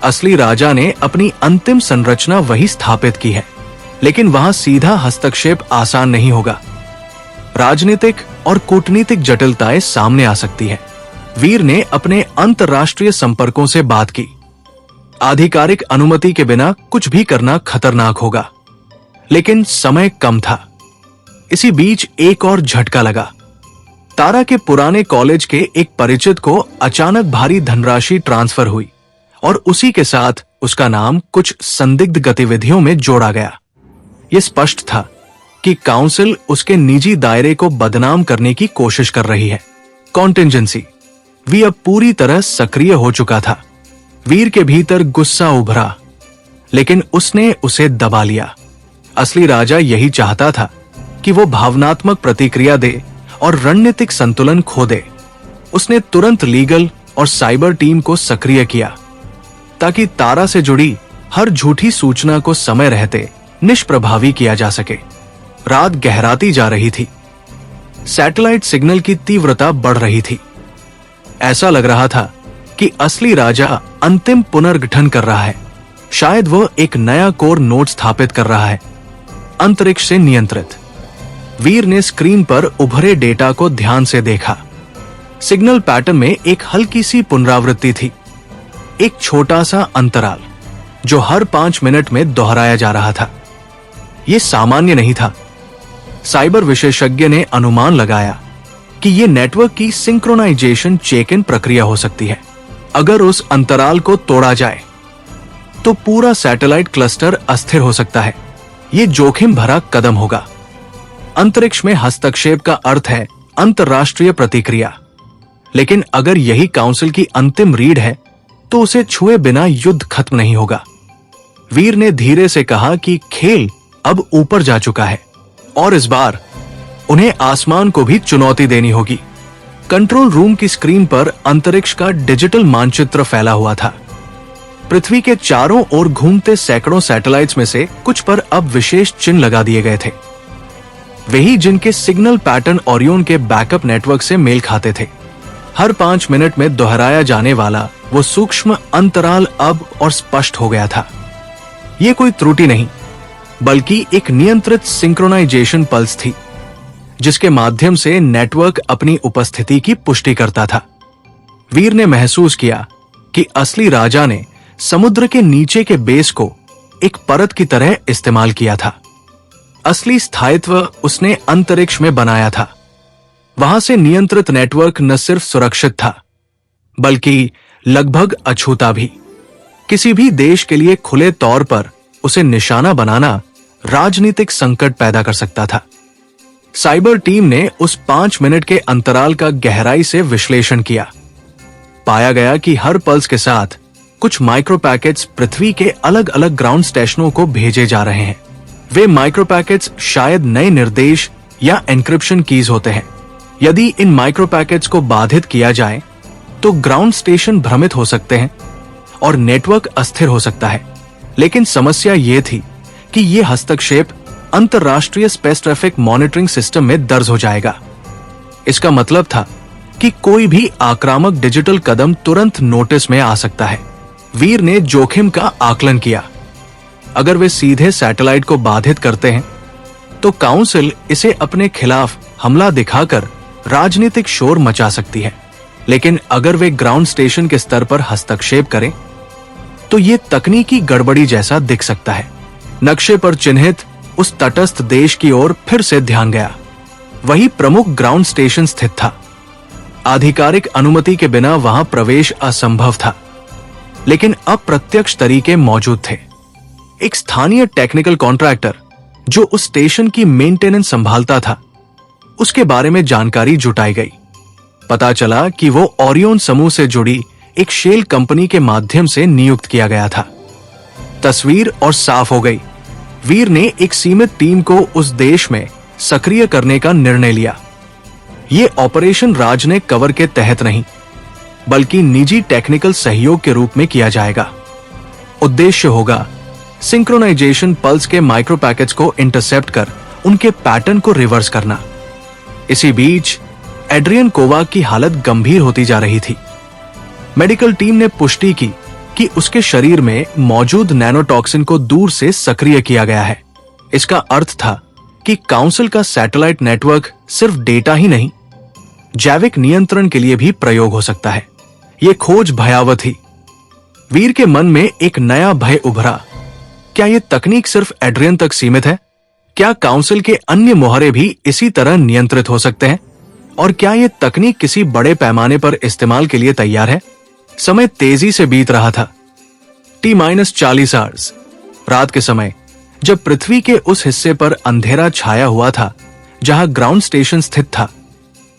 असली राजा ने अपनी अंतिम संरचना वही स्थापित की है, लेकिन वहां सीधा हस्तक्षेप आसान नहीं होगा। राजनीतिक और कूटनीतिक जटिलताएं सामने आ सकती है। वीर ने अपने अंतर्राष्ट्रीय संपर्कों से बात की। आधिकारिक अनुमति के बिना कुछ भी करना खतरनाक होगा, लेकिन समय कम था। इसी बीच एक और झटका लगा। तारा के पुराने कॉलेज के एक परिचित को अचानक भारी धनराशि ट्रांसफर हुई और उसी के साथ उसका नाम कुछ संदिग्ध गतिविधियों में जोड़ा गया। यह स्पष्ट था कि काउंसिल उसके निजी दायरे को बदनाम करने की कोशिश कर रही है। कॉन्टिंजेंसी वी अब पूरी तरह सक्रिय हो चुका था। वीर के भीतर गुस्सा उभरा, लेकिन उसने उसे दबा लिया। असली राजा यही चाहता था कि वो भावनात्मक प्रतिक्रिया दे और रणनीतिक संतुलन खो दे। उसने तुरंत लीगल और साइबर टीम को सक्रिय किया ताकि तारा से जुड़ी हर झूठी सूचना को समय रहते निष्प्रभावी किया जा सके। रात गहराती जा रही थी। सैटेलाइट सिग्नल की तीव्रता बढ़ रही थी। ऐसा लग रहा था कि असली राजा अंतिम पुनर्गठन कर रहा है। शायद वो एक नया कोर नोड स्थापित कर रहा है, अंतरिक्ष से नियंत्रित। वीर ने स्क्रीन पर उभरे डेटा को ध्यान से देखा। सिग्नल पैटर्न में एक हल्की सी पुनरावृत्ति थी, एक छोटा सा अंतराल जो हर 5 मिनट में दोहराया जा रहा था। यह सामान्य नहीं था। साइबर विशेषज्ञ ने अनुमान लगाया कि यह नेटवर्क की सिंक्रोनाइजेशन चेक इन प्रक्रिया हो सकती है। अगर उस अंतराल को तोड़ा जाए तो पूरा सैटेलाइट क्लस्टर अस्थिर हो सकता है। यह जोखिम भरा कदम होगा। अंतरिक्ष में हस्तक्षेप का अर्थ है अंतर्राष्ट्रीय प्रतिक्रिया, लेकिन अगर यही काउंसिल की अंतिम रीड है तो उसे छुए बिना युद्ध खत्म नहीं होगा। वीर ने धीरे से कहा कि खेल अब ऊपर जा चुका है और इस बार उन्हें आसमान को भी चुनौती देनी होगी। कंट्रोल रूम की स्क्रीन पर अंतरिक्ष का डिजिटल मानचित्र फैला हुआ था। पृथ्वी के चारों ओर घूमते सैकड़ों सैटेलाइट्स में से कुछ पर अब विशेष चिन्ह लगा दिए गए थे, वही जिनके सिग्नल पैटर्न ओरियन के बैकअप नेटवर्क से मेल खाते थे। हर 5 मिनट में दोहराया जाने वाला वो सूक्ष्म अंतराल अब और स्पष्ट हो गया था। ये कोई त्रुटि नहीं, बल्कि एक नियंत्रित सिंक्रोनाइजेशन पल्स थी, जिसके माध्यम से नेटवर्क अपनी उपस्थिति की पुष्टि करता था। वीर ने महसूस किया कि असली राजा ने समुद्र के नीचे के बेस को एक परत की तरह इस्तेमाल किया था। असली स्थायित्व उसने अंतरिक्ष में बनाया था। वहां से नियंत्रित नेटवर्क न सिर्फ सुरक्षित था, बल्कि लगभग अछूता भी। किसी भी देश के लिए खुले तौर पर उसे निशाना बनाना राजनीतिक संकट पैदा कर सकता था। साइबर टीम ने उस 5 मिनट के अंतराल का गहराई से विश्लेषण किया। पाया गया कि हर पल्स के साथ कुछ माइक्रो पैकेट्स पृथ्वी के अलग अलग ग्राउंड स्टेशनों को भेजे जा रहे हैं। वे माइक्रो पैकेट्स शायद नए निर्देश या एन्क्रिप्शन कीज होते हैं। यदि इन माइक्रो पैकेट्स को बाधित किया जाए तो ग्राउंड स्टेशन भ्रमित हो सकते हैं और नेटवर्क अस्थिर हो सकता है। लेकिन समस्या ये थी कि ये हस्तक्षेप अंतरराष्ट्रीय स्पेस ट्रैफिक मॉनिटरिंग सिस्टम में दर्ज हो जाएगा। इसका मतलब था कि कोई भी आक्रामक डिजिटल कदम तुरंत नोटिस में आ सकता है। वीर ने जोखिम का आकलन किया। अगर वे सीधे सैटेलाइट को बाधित करते हैं तो काउंसिल इसे अपने खिलाफ हमला दिखाकर राजनीतिक शोर मचा सकती है। लेकिन अगर वे ग्राउंड स्टेशन के स्तर पर हस्तक्षेप करें तो ये तकनीकी गड़बड़ी जैसा दिख सकता है। नक्शे पर चिन्हित उस तटस्थ देश की ओर फिर से ध्यान गया। वही प्रमुख ग्राउंड स्टेशन स्थित था। आधिकारिक अनुमति के बिना वहां प्रवेश असंभव था, लेकिन अप्रत्यक्ष तरीके मौजूद थे। एक स्थानीय टेक्निकल कॉन्ट्रैक्टर जो उस स्टेशन की मेंटेनेंस संभालता था, उसके बारे में जानकारी जुटाई गई। पता चला कि वो ओरियन समूह से जुड़ी एक शेल कंपनी के माध्यम से नियुक्त किया गया था। तस्वीर और साफ हो गई। वीर ने एक सीमित टीम को उस देश में सक्रिय करने का निर्णय लिया। ये ऑपरेशन राज ने कवर के तहत नहीं, बल्कि निजी टेक्निकल सहयोग के रूप में किया जाएगा। उद्देश्य होगा सिंक्रोनाइजेशन पल्स के माइक्रो पैकेट्स को इंटरसेप्ट कर उनके पैटर्न को रिवर्स करना। इसी बीच एड्रियन कोवाक की हालत गंभीर होती जा रही थी। मेडिकल टीम ने पुष्टि की कि उसके शरीर में मौजूद नैनोटॉक्सिन को दूर से सक्रिय किया गया है। इसका अर्थ था कि काउंसिल का सैटेलाइट नेटवर्क सिर्फ डेटा ही नहीं, जैविक नियंत्रण के लिए भी प्रयोग हो सकता है। यह खोज भयावह थी। वीर के मन में एक नया भय उभरा। क्या यह तकनीक सिर्फ एड्रियन तक सीमित है? क्या काउंसिल के अन्य मोहरे भी इसी तरह नियंत्रित हो सकते हैं? और क्या यह तकनीक किसी बड़े पैमाने पर इस्तेमाल के लिए तैयार है? समय तेजी से बीत रहा था। T-40 आवर्स, रात के समय, जब पृथ्वी के उस हिस्से पर अंधेरा छाया हुआ था जहां ग्राउंड स्टेशन स्थित था,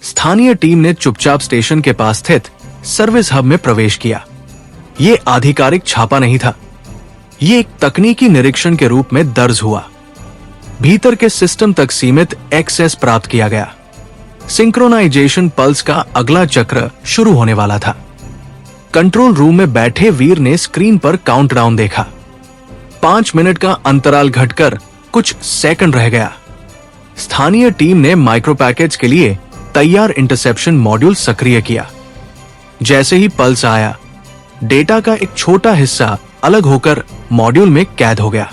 स्थानीय टीम ने चुपचाप स्टेशन के पास स्थित सर्विस हब में प्रवेश किया। यह आधिकारिक छापा नहीं था, यह एक तकनीकी निरीक्षण के रूप में दर्ज हुआ। भीतर के सिस्टम तक सीमित एक्सेस प्राप्त किया गया। सिंक्रोनाइजेशन पल्स का अगला चक्र शुरू होने वाला था। कंट्रोल रूम में बैठे वीर ने स्क्रीन पर काउंटडाउन देखा। 5 मिनट का अंतराल घटकर कुछ सेकंड रह गया। स्थानीय टीम ने माइक्रो पैकेट्स के लिए तैयार इंटरसेप्शन मॉड्यूल सक्रिय किया। जैसे ही पल्स आया, डेटा का एक छोटा हिस्सा अलग होकर मॉड्यूल में कैद हो गया।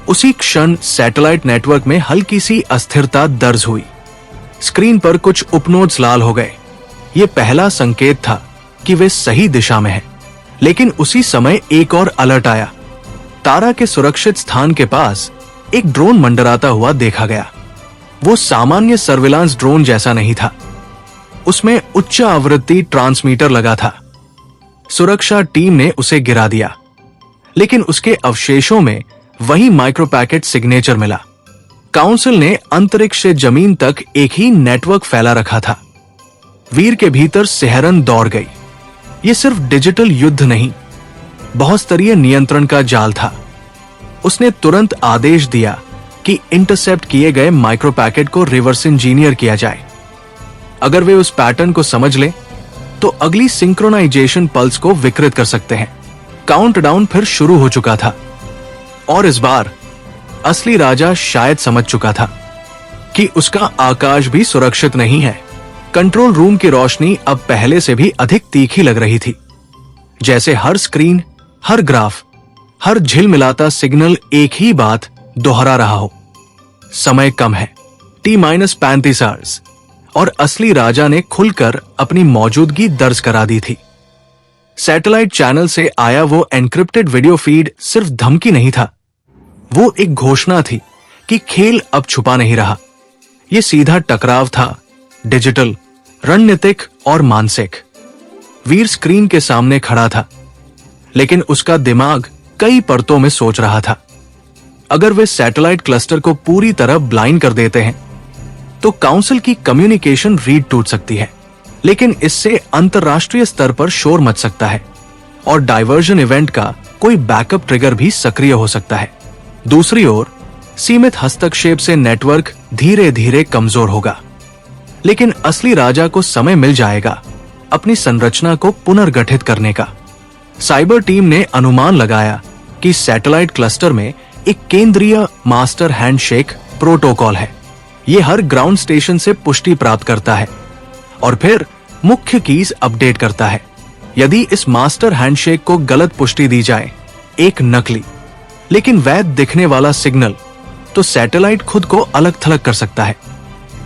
उसी क्षण सैटेलाइट नेटवर्क में हल्की सी अस्थिरता दर्ज हुई। स्क्रीन पर कुछ उपनोड्स लाल हो गए। यह पहला संकेत था कि वे सही दिशा में हैं। लेकिन उसी समय एक और अलर्ट आया। तारा के सुरक्षित स्थान के पास एक ड्रोन मंडराता हुआ देखा गया। वो सामान्य सर्विलांस ड्रोन जैसा नहीं था। उसमें उच्च आवृत्ति ट्रांसमीटर लगा था। सुरक्षा टीम ने उसे गिरा दिया, लेकिन उसके अवशेषों में वही माइक्रो पैकेट सिग्नेचर मिला। काउंसिल ने अंतरिक्ष से जमीन तक एक ही नेटवर्क फैला रखा था। वीर के भीतर सिहरन दौड़ गई। ये सिर्फ डिजिटल युद्ध नहीं, बहुस्तरीय नियंत्रण का जाल था। उसने तुरंत आदेश दिया कि इंटरसेप्ट किए गए माइक्रो पैकेट को रिवर्स इंजीनियर किया जाए। अगर वे उस पैटर्न को समझ लें तो अगली सिंक्रोनाइजेशन पल्स को विकृत कर सकते हैं। काउंटडाउन फिर शुरू हो चुका था और इस बार असली राजा शायद समझ चुका था कि उसका आकाश भी सुरक्षित नहीं है। कंट्रोल रूम की रोशनी अब पहले से भी अधिक तीखी लग रही थी, जैसे हर स्क्रीन, हर ग्राफ, हर झिलमिलाता सिग्नल एक ही बात दोहरा रहा हो। समय कम है, T-35 आवर्स, और असली राजा ने खुलकर अपनी मौजूदगी दर्ज करा दी थी। सैटेलाइट चैनल से आया वो एन्क्रिप्टेड वीडियो फीड सिर्फ धमकी नहीं था, वो एक घोषणा थी कि खेल अब छुपा नहीं रहा। ये सीधा टकराव था, डिजिटल, रणनीतिक और मानसिक। वीर स्क्रीन के सामने खड़ा था, लेकिन उसका दिमाग कई परतों में सोच रहा था। अगर वे सैटेलाइट क्लस्टर को पूरी तरह ब्लाइंड कर देते हैं तो काउंसिल की कम्युनिकेशन रीड टूट सकती है, लेकिन इससे अंतरराष्ट्रीय स्तर पर शोर मच सकता है और डायवर्जन इवेंट का कोई बैकअप ट्रिगर भी सक्रिय हो सकता है। दूसरी ओर सीमित हस्तक्षेप से नेटवर्क धीरे धीरे कमजोर होगा, लेकिन असली राजा को समय मिल जाएगा अपनी संरचना को पुनर्गठित करने का। साइबर टीम ने अनुमान लगाया कि सैटेलाइट क्लस्टर में एक केंद्रीय मास्टर हैंडशेक प्रोटोकॉल है। ये हर ग्राउंड स्टेशन से पुष्टि प्राप्त करता है और फिर मुख्य कीज अपडेट करता है। यदि इस मास्टर हैंडशेक को गलत पुष्टि दी जाए, एक नकली लेकिन वैध दिखने वाला सिग्नल, तो सैटेलाइट खुद को अलग थलग कर सकता है,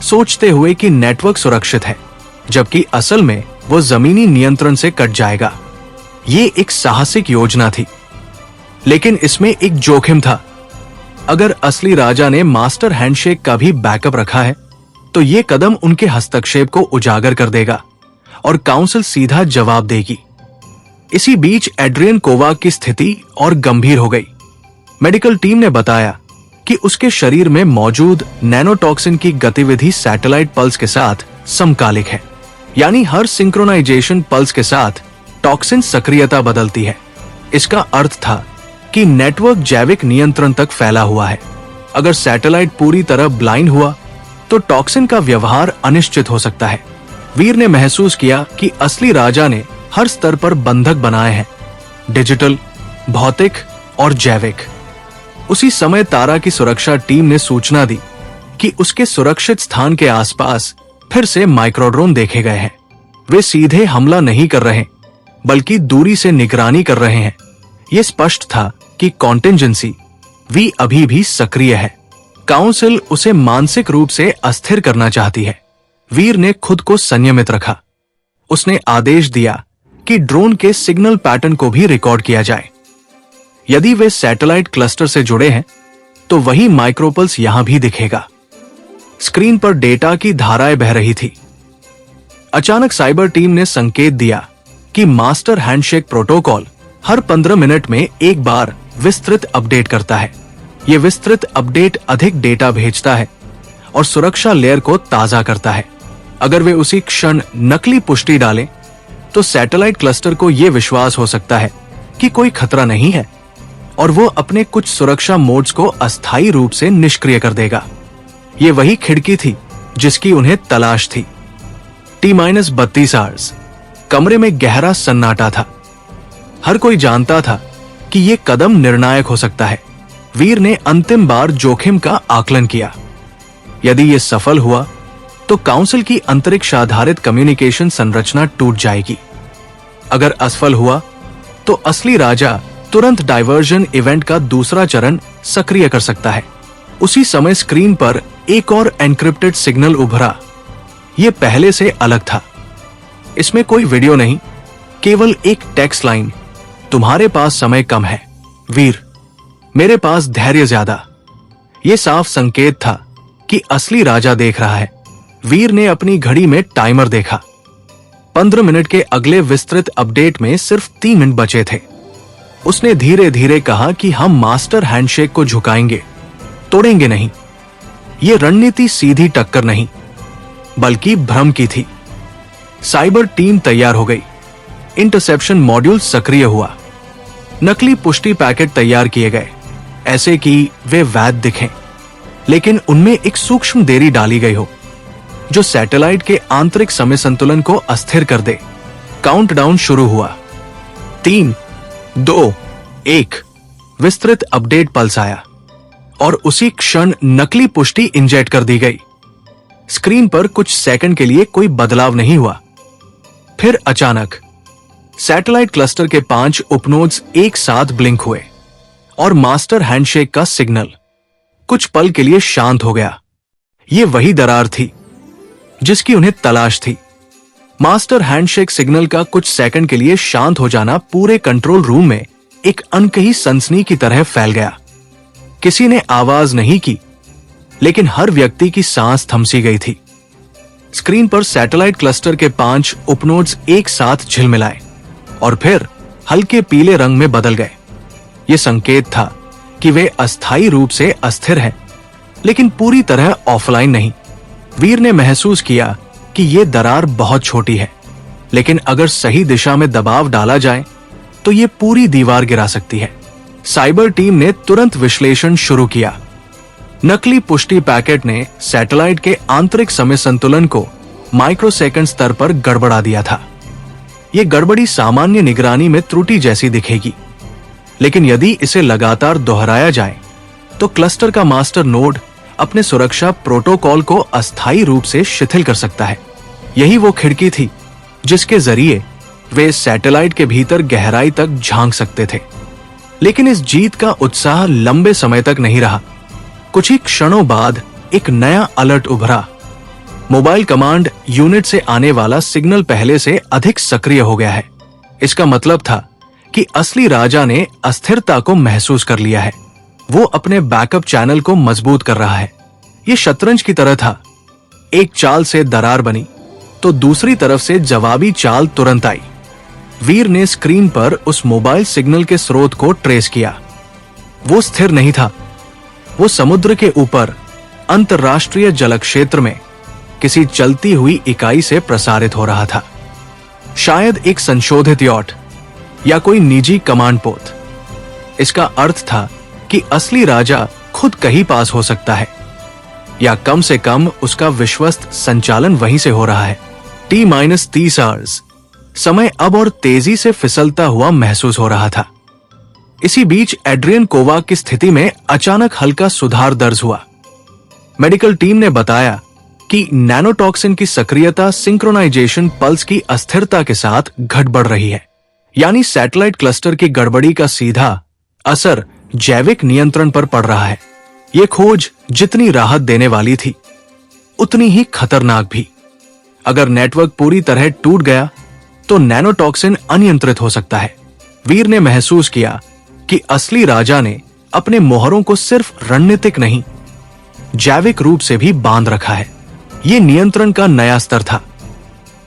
सोचते हुए कि नेटवर्क सुरक्षित है, जबकि असल में वो जमीनी नियंत्रण से कट जाएगा। ये एक साहसिक योजना थी, लेकिन इसमें एक जोखिम था। अगर असली राजा ने मास्टर हैंडशेक का भी बैकअप रखा है, तो ये कदम उनके हस्तक्षेप को उजागर कर देगा और काउंसिल सीधा जवाब देगी। इसी बीच एड्रियन कोवाक की स्थिति और गंभीर हो गई। मेडिकल टीम ने बताया कि उसके शरीर में मौजूद नैनोटॉक्सिन की गतिविधि सैटेलाइट पल्स के साथ समकालिक है, यानी हर सिंक्रोनाइजेशन पल्स के साथ टॉक्सिन सक्रियता बदलती है। इसका अर्थ था कि नेटवर्क जैविक नियंत्रण तक फैला हुआ है। अगर सैटेलाइट पूरी तरह ब्लाइंड हुआ तो टॉक्सिन का व्यवहार अनिश्चित हो सकता है। वीर ने महसूस किया कि असली राजा ने हर स्तर पर बंधक बनाए हैं, डिजिटल, भौतिक और जैविक। उसी समय तारा की सुरक्षा टीम ने सूचना दी कि उसके सुरक्षित स्थान के आसपास फिर से माइक्रोड्रोन देखे गए हैं। वे सीधे हमला नहीं कर रहे, बल्कि दूरी से निगरानी कर रहे हैं। यह स्पष्ट था कि कॉन्टिंजेंसी वी अभी भी सक्रिय है। काउंसिल उसे मानसिक रूप से अस्थिर करना चाहती है। वीर ने खुद को संयमित रखा। उसने आदेश दिया कि ड्रोन के सिग्नल पैटर्न को भी रिकॉर्ड किया जाए। यदि वे सैटेलाइट क्लस्टर से जुड़े हैं, तो वही माइक्रोपल्स यहां भी दिखेगा। स्क्रीन पर डेटा की धाराएं बह रही थी। अचानक साइबर टीम ने संकेत दिया कि मास्टर हैंडशेक प्रोटोकॉल हर 15 मिनट में एक बार विस्तृत अपडेट करता है। यह विस्तृत अपडेट अधिक डेटा भेजता है और सुरक्षा लेयर को ताजा करता है। अगर वे उसी क्षण नकली पुष्टि डालें, तो सैटेलाइट क्लस्टर को यह विश्वास हो सकता है कि कोई खतरा नहीं है और वो अपने कुछ सुरक्षा मोड्स को अस्थायी रूप से निष्क्रिय कर देगा। ये वही खिड़की थी जिसकी उन्हें तलाश थी। T-32 hours. कमरे में गहरा सन्नाटा था। हर कोई जानता था कि यह कदम निर्णायक हो सकता है। वीर ने अंतिम बार जोखिम का आकलन किया। यदि यह सफल हुआ तो काउंसिल की अंतरिक्ष आधारित कम्युनिकेशन संरचना टूट जाएगी। अगर असफल हुआ तो असली राजा तुरंत डायवर्जन इवेंट का दूसरा चरण सक्रिय कर सकता है। उसी समय स्क्रीन पर एक और एन्क्रिप्टेड सिग्नल उभरा। यह पहले से अलग था। इसमें कोई वीडियो नहीं, केवल एक टेक्स्ट लाइन, तुम्हारे पास समय कम है वीर, मेरे पास धैर्य ज्यादा। यह साफ संकेत था कि असली राजा देख रहा है। वीर ने अपनी घड़ी में टाइमर देखा। 15 मिनट के अगले विस्तृत अपडेट में सिर्फ 3 मिनट बचे थे। उसने धीरे धीरे कहा कि हम मास्टर हैंडशेक को झुकाएंगे, तोड़ेंगे नहीं। यह रणनीति सीधी टक्कर नहीं, बल्कि भ्रम की थी। साइबर टीम तैयार हो गई। इंटरसेप्शन मॉड्यूल सक्रिय हुआ। नकली पुष्टि पैकेट तैयार किए गए, ऐसे कि वे वैध दिखें, लेकिन उनमें एक सूक्ष्म देरी डाली गई हो जो सैटेलाइट के आंतरिक समय संतुलन को अस्थिर कर दे। काउंटडाउन शुरू हुआ। 3, 2, 1 विस्तृत अपडेट पल्स आया और उसी क्षण नकली पुष्टि इंजेक्ट कर दी गई। स्क्रीन पर कुछ सेकंड के लिए कोई बदलाव नहीं हुआ। फिर अचानक सैटेलाइट क्लस्टर के 5 उपनोड्स एक साथ ब्लिंक हुए और मास्टर हैंडशेक का सिग्नल कुछ पल के लिए शांत हो गया। यह वही दरार थी जिसकी उन्हें तलाश थी। मास्टर हैंडशेक सिग्नल का कुछ सेकंड के लिए शांत हो जाना पूरे कंट्रोल रूम में एक अनकही सनसनी की तरह फैल गया। किसी ने आवाज नहीं की, लेकिन हर व्यक्ति की सांस थमसी गई थी। स्क्रीन पर सैटेलाइट क्लस्टर के 5 उपनोड्स एक साथ झिलमिलाए और फिर हल्के पीले रंग में बदल गए। यह संकेत था कि वे अस्थायी रूप से अस्थिर हैं, लेकिन पूरी तरह ऑफलाइन नहीं। वीर ने महसूस किया कि यह दरार बहुत छोटी है, लेकिन अगर सही दिशा में दबाव डाला जाए तो यह पूरी दीवार गिरा सकती है। साइबर टीम ने तुरंत विश्लेषण शुरू किया। नकली पुष्टि पैकेट ने सैटेलाइट के आंतरिक समय संतुलन को माइक्रोसेकंड स्तर पर गड़बड़ा दिया था। यह गड़बड़ी सामान्य निगरानी में त्रुटि जैसी दिखेगी, लेकिन यदि इसे लगातार दोहराया जाए तो क्लस्टर का मास्टर नोड अपने सुरक्षा प्रोटोकॉल को अस्थायी रूप से शिथिल कर सकता है। यही वो खिड़की थी जिसके जरिए वे सैटेलाइट के भीतर गहराई तक झांक सकते थे। लेकिन इस जीत का उत्साह लंबे समय तक नहीं रहा। कुछ ही क्षणों बाद एक नया अलर्ट उभरा। मोबाइल कमांड यूनिट से आने वाला सिग्नल पहले से अधिक सक्रिय हो गया है। इसका मतलब था कि असली राजा ने अस्थिरता को महसूस कर लिया है। वो अपने बैकअप चैनल को मजबूत कर रहा है। ये शतरंज की तरह था। एक चाल से दरार बनी तो दूसरी तरफ से जवाबी चाल तुरंत आई। वीर ने स्क्रीन पर उस मोबाइल सिग्नल के स्रोत को ट्रेस किया। वो स्थिर नहीं था। वो समुद्र के ऊपर अंतर्राष्ट्रीय जल क्षेत्र में किसी चलती हुई इकाई से प्रसारित हो रहा था। शायद एक संशोधित यॉट या कोई निजी कमांड पोत। इसका अर्थ था कि असली राजा खुद कहीं पास हो सकता है, या कम से कम उसका विश्वस्त संचालन वहीं से हो रहा है। T-30 आवर्स समय अब और तेजी से फिसलता हुआ महसूस हो रहा था। इसी बीच एड्रियन कोवाक की स्थिति में अचानक हल्का सुधार दर्ज हुआ। मेडिकल टीम ने बताया कि नैनोटॉक्सिन की सक्रियता सिंक्रोनाइजेशन पल्स की अस्थिरता के साथ घट बढ़ रही है, यानी सैटेलाइट क्लस्टर की गड़बड़ी का सीधा असर जैविक नियंत्रण पर पड़ रहा है। यह खोज जितनी राहत देने वाली थी, उतनी ही खतरनाक भी। अगर नेटवर्क पूरी तरह टूट गया तो नैनोटॉक्सिन अनियंत्रित हो सकता है। वीर ने महसूस किया कि असली राजा ने अपने मोहरों को सिर्फ रणनीतिक नहीं, जैविक रूप से भी बांध रखा है। यह नियंत्रण का नया स्तर था।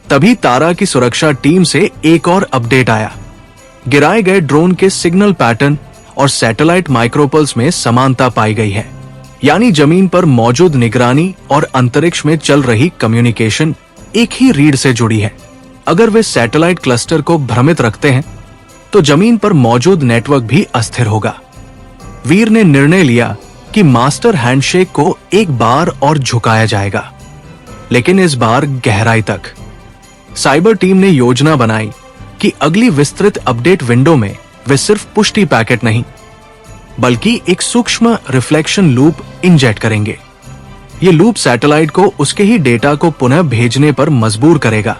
तभी तारा की सुरक्षा टीम से एक और अपडेट आया। गिराए गए ड्रोन के सिग्नल पैटर्न और सैटेलाइट माइक्रोपल्स में समानता पाई गई है, यानी जमीन पर मौजूद निगरानी और अंतरिक्ष में चल रही कम्युनिकेशन एक ही रीढ़ से जुड़ी है। अगर वे सैटेलाइट क्लस्टर को भ्रमित रखते हैं तो जमीन पर मौजूद नेटवर्क भी अस्थिर होगा। वीर ने निर्णय लिया कि मास्टर हैंडशेक को एक बार और झुकाया जाएगा, लेकिन इस बार गहराई तक। साइबर टीम ने योजना बनाई कि अगली विस्तृत अपडेट विंडो में वे सिर्फ पुष्टि पैकेट नहीं, बल्कि एक सूक्ष्म रिफ्लेक्शन लूप इंजेक्ट करेंगे। ये लूप सैटेलाइट को उसके ही डेटा को पुनः भेजने पर मजबूर करेगा,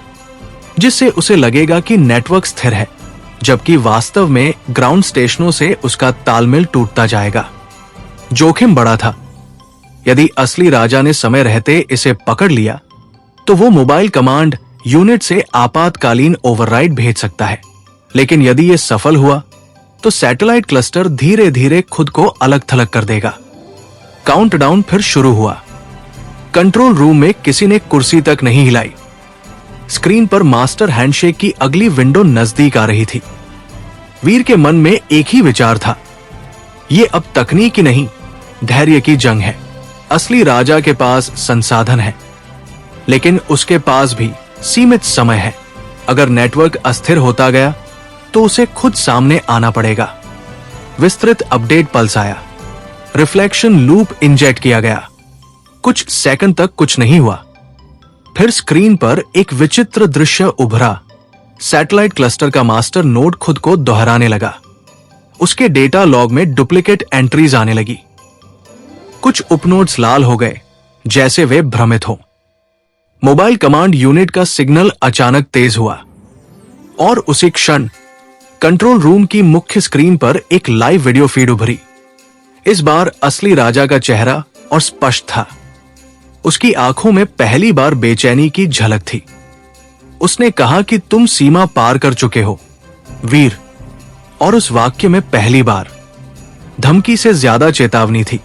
जिससे उसे लगेगा कि नेटवर्क स्थिर है, जबकि वास्तव में ग्राउंड स्टेशनों से उसका तालमेल टूटता जाएगा। जोखिम बड़ा था। यदि असली राजा ने समय रहते इसे पकड़ लिया तो वो मोबाइल कमांड यूनिट से आपातकालीन ओवरराइड भेज सकता है, लेकिन यदि यह सफल हुआ तो सैटेलाइट क्लस्टर धीरे धीरे खुद को अलग थलग कर देगा। काउंटडाउन फिर शुरू हुआ। कंट्रोल रूम में किसी ने कुर्सी तक नहीं हिलाई। स्क्रीन पर मास्टर हैंडशेक की अगली विंडो नजदीक आ रही थी। वीर के मन में एक ही विचार था, यह अब तकनीकी नहीं, धैर्य की जंग है। असली राजा के पास संसाधन है, लेकिन उसके पास भी सीमित समय है। अगर नेटवर्क अस्थिर होता गया तो उसे खुद सामने आना पड़ेगा। विस्तृत अपडेट पल्स आया। रिफ्लेक्शन लूप इंजेक्ट किया गया। कुछ सेकंड तक कुछ नहीं हुआ। फिर स्क्रीन पर एक विचित्र दृश्य उभरा। सैटेलाइट क्लस्टर का मास्टर नोड खुद को दोहराने लगा। उसके डेटा लॉग में डुप्लीकेट एंट्रीज आने लगी। कुछ उपनोड्स लाल हो गए, जैसे वे भ्रमित हो। मोबाइल कमांड यूनिट का सिग्नल अचानक तेज हुआ और उसी क्षण कंट्रोल रूम की मुख्य स्क्रीन पर एक लाइव वीडियो फीड उभरी। इस बार असली राजा का चेहरा और स्पष्ट था। उसकी आंखों में पहली बार बेचैनी की झलक थी। उसने कहा कि तुम सीमा पार कर चुके हो, वीर। और उस वाक्य में पहली बार धमकी से ज्यादा चेतावनी थी।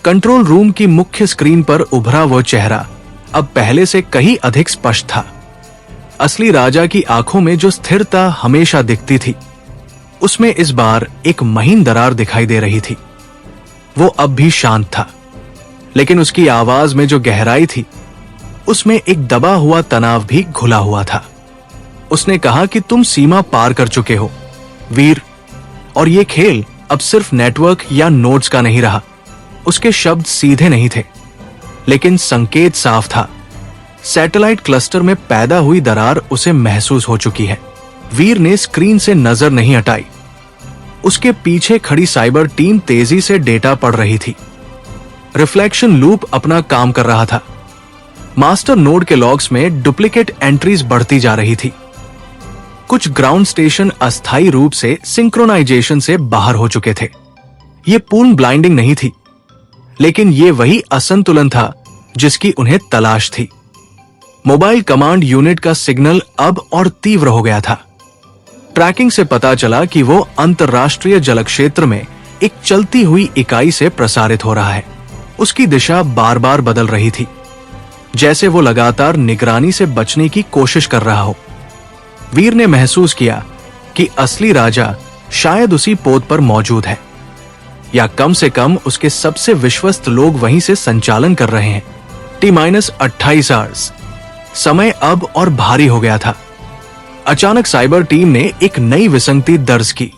कंट्रोल रूम की मुख्य स्क्रीन पर उभरा वो चेहरा अब पहले से कहीं अधिक स्पष्ट था। असली राजा की आंखों में जो स्थिरता हमेशा दिखती थी, उसमें इस बार एक महीन दरार दिखाई दे रही थी। वो अब भी शांत था, लेकिन उसकी आवाज में जो गहराई थी, उसमें एक दबा हुआ तनाव भी घुला हुआ था। उसने कहा कि तुम सीमा पार कर चुके हो, वीर। और ये खेल अब सिर्फ नेटवर्क या नोड्स का नहीं रहा। उसके शब्द सीधे नहीं थे, लेकिन संकेत साफ था। सैटेलाइट क्लस्टर में पैदा हुई दरार उसे महसूस हो चुकी है। वीर ने स्क्रीन से नजर नहीं हटाई। उसके पीछे खड़ी साइबर टीम तेजी से डेटा पढ़ रही थी। रिफ्लेक्शन लूप अपना काम कर रहा था। मास्टर नोड के लॉग्स में डुप्लीकेट एंट्रीज बढ़ती जा रही थी। कुछ ग्राउंड स्टेशन अस्थायी रूप से सिंक्रोनाइजेशन से बाहर हो चुके थे। यह पूर्ण ब्लाइंडिंग नहीं थी, लेकिन यह वही असंतुलन था जिसकी उन्हें तलाश थी। मोबाइल कमांड यूनिट का सिग्नल अब और तीव्र हो गया था। ट्रैकिंग से पता चला कि वो अंतरराष्ट्रीय जल क्षेत्र में एक चलती हुई इकाई से प्रसारित हो रहा है। उसकी दिशा बार बार बदल रही थी, जैसे वो लगातार निगरानी से बचने की कोशिश कर रहा हो। वीर ने महसूस किया कि असली राजा शायद उसी पोत पर मौजूद है, या कम से कम उसके सबसे विश्वस्त लोग वहीं से संचालन कर रहे हैं। T-28 hours. समय अब और भारी हो गया था। अचानक साइबर टीम ने एक नई विसंगति दर्ज की।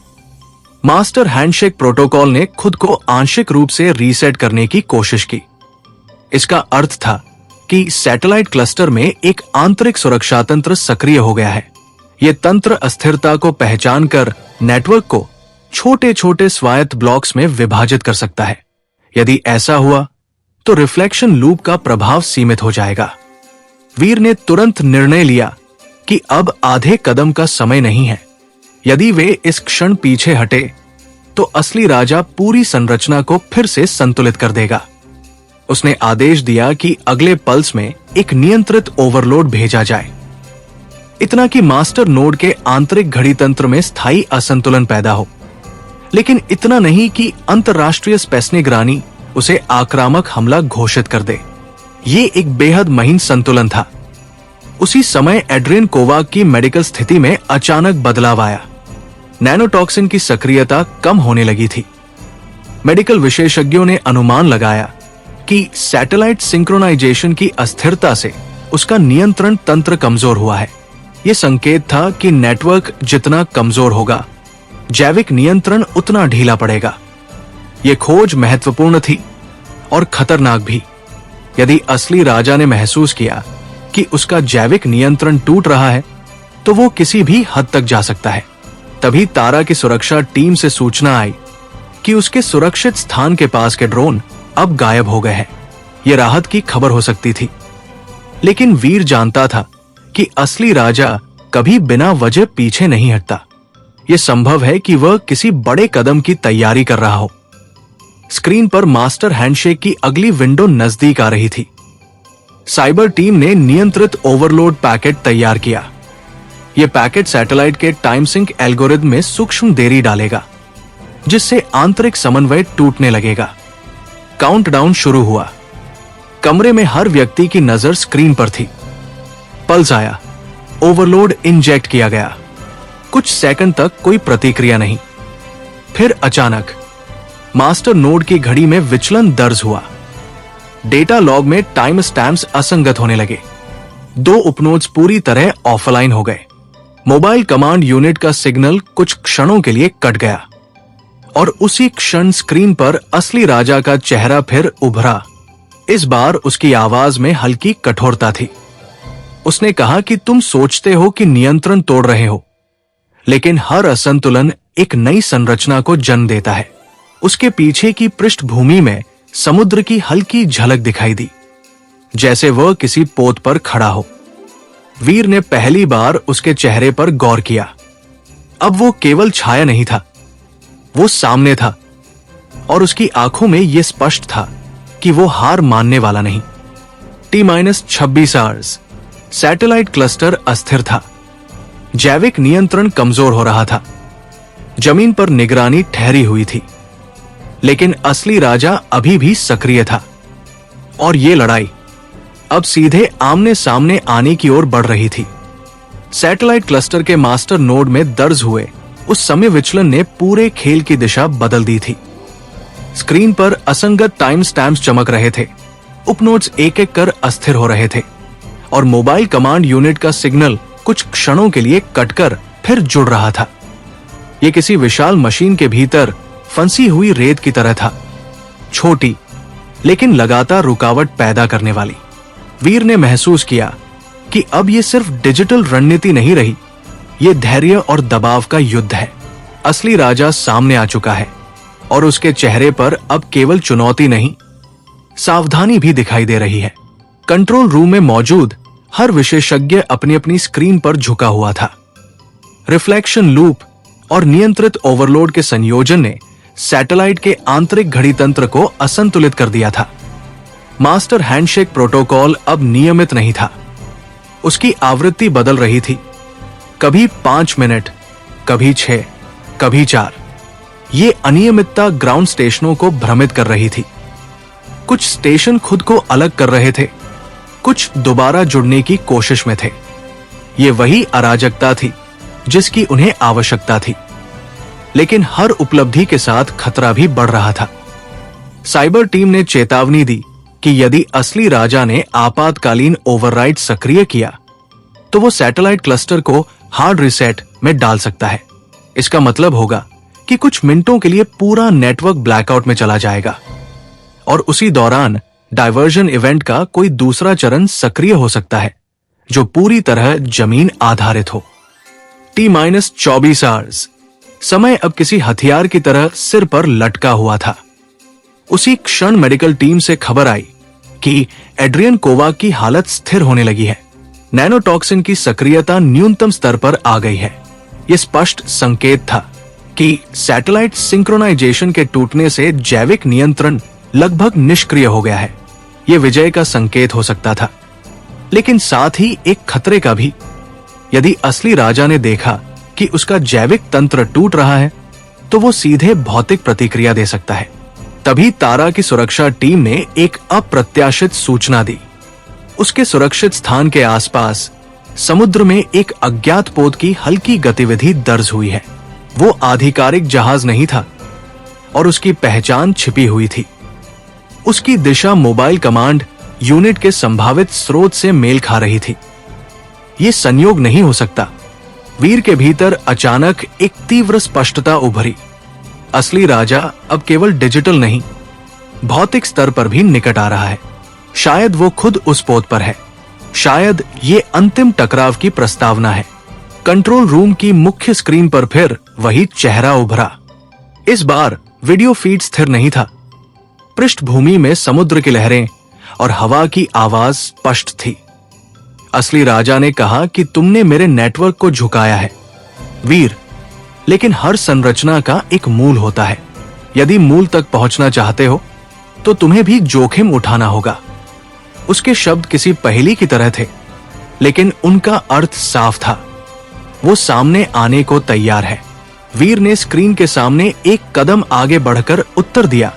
मास्टर हैंडशेक प्रोटोकॉल ने खुद को आंशिक रूप से रीसेट करने की कोशिश की। इसका अर्थ था कि सैटेलाइट क्लस्टर में एक आंतरिक सुरक्षा तंत्र सक्रिय हो गया है। यह तंत्र अस्थिरता को पहचान कर नेटवर्क को छोटे छोटे स्वायत्त ब्लॉक्स में विभाजित कर सकता है। यदि ऐसा हुआ तो रिफ्लेक्शन लूप का प्रभाव सीमित हो जाएगा। वीर ने तुरंत निर्णय लिया कि अब आधे कदम का समय नहीं है। यदि वे इस क्षण पीछे हटे तो असली राजा पूरी संरचना को फिर से संतुलित कर देगा। उसने आदेश दिया कि अगले पल्स में एक नियंत्रित ओवरलोड भेजा जाए। इतना कि मास्टर नोड के आंतरिक घड़ी तंत्र में स्थायी असंतुलन पैदा हो, लेकिन इतना नहीं कि अंतरराष्ट्रीय स्पेस निगरानी उसे आक्रामक हमला घोषित कर दे। ये एक बेहद महीन संतुलन था। उसी समय एड्रियन कोवाक की मेडिकल स्थिति में अचानक बदलाव आया। नैनोटॉक्सिन की सक्रियता कम होने लगी थी। मेडिकल विशेषज्ञों ने अनुमान लगाया कि सैटेलाइट सिंक्रोनाइजेशन की अस्थिरता से उसका नियंत्रण तंत्र कमजोर हुआ है। यह संकेत था कि नेटवर्क जितना कमजोर होगा, जैविक नियंत्रण उतना ढीला पड़ेगा। यह खोज महत्वपूर्ण थी और खतरनाक भी। यदि असली राजा ने महसूस किया कि उसका जैविक नियंत्रण टूट रहा है, तो वो किसी भी हद तक जा सकता है। तभी तारा की सुरक्षा टीम से सूचना आई कि उसके सुरक्षित स्थान के पास के ड्रोन अब गायब हो गए हैं। यह राहत की खबर हो सकती थी, लेकिन वीर जानता था कि असली राजा कभी बिना वजह पीछे नहीं हटता। यह संभव है कि वह किसी बड़े कदम की तैयारी कर रहा हो। स्क्रीन पर मास्टर हैंडशेक की अगली विंडो नजदीक आ रही थी। साइबर टीम ने नियंत्रित ओवरलोड पैकेट तैयार किया। यह पैकेट सैटेलाइट के टाइम सिंक एल्गोरिथम में सूक्ष्म देरी डालेगा, जिससे आंतरिक समन्वय टूटने लगेगा। काउंटडाउन शुरू हुआ। कमरे में हर व्यक्ति की नजर स्क्रीन पर थी। पल्स आया। ओवरलोड इंजेक्ट किया गया। कुछ सेकंड तक कोई प्रतिक्रिया नहीं। फिर अचानक मास्टर नोड की घड़ी में विचलन दर्ज हुआ। डेटा लॉग में टाइम स्टैम्प्स असंगत होने लगे। दो उपनोड्स पूरी तरह ऑफलाइन हो गए। मोबाइल कमांड यूनिट का सिग्नल कुछ क्षणों के लिए कट गया और उसी क्षण स्क्रीन पर असली राजा का चेहरा फिर उभरा। इस बार उसकी आवाज में हल्की कठोरता थी। उसने कहा कि तुम सोचते हो कि नियंत्रण तोड़ रहे हो, लेकिन हर असंतुलन एक नई संरचना को जन्म देता है। उसके पीछे की पृष्ठभूमि में समुद्र की हल्की झलक दिखाई दी, जैसे वह किसी पोत पर खड़ा हो। वीर ने पहली बार उसके चेहरे पर गौर किया। अब वो केवल छाया नहीं था, वो सामने था और उसकी आंखों में यह स्पष्ट था कि वो हार मानने वाला नहीं। T-26 आवर्स सैटेलाइट क्लस्टर अस्थिर था। जैविक नियंत्रण कमजोर हो रहा था। जमीन पर निगरानी ठहरी हुई थी, लेकिन असली राजा अभी भी सक्रिय था। और ये लड़ाई अब सीधे आमने सामने आने की ओर बढ़ रही थी। सैटेलाइट क्लस्टर के मास्टर नोड में दर्ज हुए उस समय विचलन ने पूरे खेल की दिशा बदल दी थी। स्क्रीन पर असंगत टाइम स्टैम्प्स चमक रहे थे, उपनोड्स एक एक कर अस्थिर हो रहे थे और मोबाइल कमांड यूनिट का सिग्नल कुछ क्षणों के लिए कटकर फिर जुड़ रहा था। यह किसी विशाल मशीन के भीतर फंसी हुई रेत की तरह था, छोटी लेकिन लगातार रुकावट पैदा करने वाली। वीर ने महसूस किया कि अब यह सिर्फ डिजिटल रणनीति नहीं रही, यह धैर्य और दबाव का युद्ध है। असली राजा सामने आ चुका है और उसके चेहरे पर अब केवल चुनौती नहीं, सावधानी भी दिखाई दे रही है। कंट्रोल रूम में मौजूद हर विशेषज्ञ अपनी अपनी स्क्रीन पर झुका हुआ था। रिफ्लेक्शन लूप और नियंत्रित ओवरलोड के संयोजन ने सैटेलाइट के आंतरिक घड़ी तंत्र को असंतुलित कर दिया था। मास्टर हैंडशेक प्रोटोकॉल अब नियमित नहीं था, उसकी आवृत्ति बदल रही थी, कभी 5 मिनट, कभी 6, कभी 4। ये अनियमितता ग्राउंड स्टेशनों को भ्रमित कर रही थी। कुछ स्टेशन खुद को अलग कर रहे थे, कुछ दोबारा जुड़ने की कोशिश में थे। ये वही अराजकता थी जिसकी उन्हें आवश्यकता थी, लेकिन हर उपलब्धि के साथ खतरा भी बढ़ रहा था। साइबर टीम ने चेतावनी दी कि यदि असली राजा ने आपातकालीन ओवरराइड सक्रिय किया तो वो सैटेलाइट क्लस्टर को हार्ड रिसेट में डाल सकता है। इसका मतलब होगा कि कुछ मिनटों के लिए पूरा नेटवर्क ब्लैकआउट में चला जाएगा और उसी दौरान डायवर्जन इवेंट का कोई दूसरा चरण सक्रिय हो सकता है जो पूरी तरह जमीन आधारित हो। T-24 आवर्स समय अब किसी हथियार की तरह सिर पर लटका हुआ था। उसी क्षण मेडिकल टीम से खबर आई कि एड्रियन कोवाक की हालत स्थिर होने लगी है। नैनोटॉक्सिन की सक्रियता न्यूनतम स्तर पर आ गई है। यह स्पष्ट संकेत था कि सैटेलाइट सिंक्रोनाइजेशन के टूटने से जैविक नियंत्रण लगभग निष्क्रिय हो गया है। यह विजय का संकेत हो सकता था, लेकिन साथ ही एक खतरे का भी। यदि असली राजा ने देखा कि उसका जैविक तंत्र टूट रहा है तो वो सीधे भौतिक प्रतिक्रिया दे सकता है। तभी तारा की सुरक्षा टीम ने एक अप्रत्याशित सूचना दी। उसके सुरक्षित स्थान के आसपास समुद्र में एक अज्ञात पोत की हल्की गतिविधि दर्ज हुई है। वो आधिकारिक जहाज नहीं था और उसकी पहचान छिपी हुई थी। उसकी दिशा मोबाइल कमांड यूनिट के संभावित स्रोत से मेल खा रही थी। यह संयोग नहीं हो सकता। वीर के भीतर अचानक एक तीव्र स्पष्टता उभरी। असली राजा अब केवल डिजिटल नहीं, भौतिक स्तर पर भी निकट आ रहा है। शायद वो खुद उस पोत पर है। शायद ये अंतिम टकराव की प्रस्तावना है। कंट्रोल रूम की मुख्य स्क्रीन पर फिर वही चेहरा उभरा। इस बार वीडियो फीड स्थिर नहीं था। पृष्ठभूमि में समुद्र की लहरें और हवा की आवाज स्पष्ट थी। असली राजा ने कहा कि तुमने मेरे नेटवर्क को झुकाया है वीर, लेकिन हर संरचना का एक मूल होता है। यदि मूल तक पहुंचना चाहते हो तो तुम्हें भी जोखिम उठाना होगा। उसके शब्द किसी पहेली की तरह थे, लेकिन उनका अर्थ साफ था। वो सामने आने को तैयार है। वीर ने स्क्रीन के सामने एक कदम आगे बढ़कर उत्तर दिया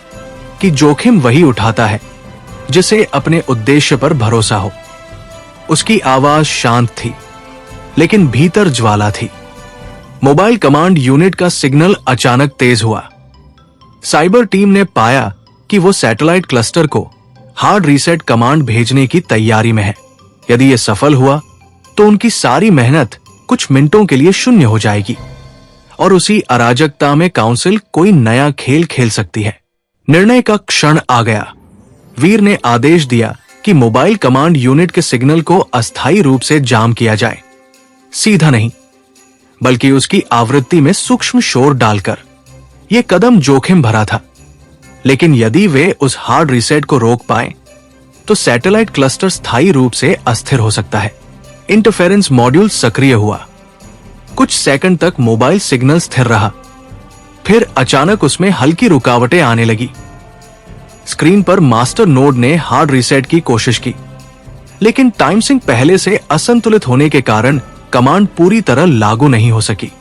कि जोखिम वही उठाता है जिसे अपने उद्देश्य पर भरोसा हो। उसकी आवाज शांत थी, लेकिन भीतर ज्वाला थी। मोबाइल कमांड यूनिट का सिग्नल अचानक तेज हुआ। साइबर टीम ने पाया कि वो सैटेलाइट क्लस्टर को हार्ड रीसेट कमांड भेजने की तैयारी में है। यदि ये सफल हुआ तो उनकी सारी मेहनत कुछ मिनटों के लिए शून्य हो जाएगी और उसी अराजकता में काउंसिल कोई नया खेल खेल सकती है। निर्णय का क्षण आ गया। वीर ने आदेश दिया कि मोबाइल कमांड यूनिट के सिग्नल को अस्थायी रूप से जाम किया जाए, सीधा नहीं बल्कि उसकी आवृत्ति में सूक्ष्म शोर डालकर। यह कदम जोखिम भरा था, लेकिन यदि वे उस हार्ड रीसेट को रोक पाए तो सैटेलाइट क्लस्टर स्थायी रूप से अस्थिर हो सकता है। इंटरफेरेंस मॉड्यूल सक्रिय हुआ। कुछ सेकंड तक मोबाइल सिग्नल स्थिर रहा, फिर अचानक उसमें हल्की रुकावटें आने लगी। स्क्रीन पर मास्टर नोड ने हार्ड रीसेट की कोशिश की, लेकिन टाइम सिंक पहले से असंतुलित होने के कारण कमांड पूरी तरह लागू नहीं हो सकी।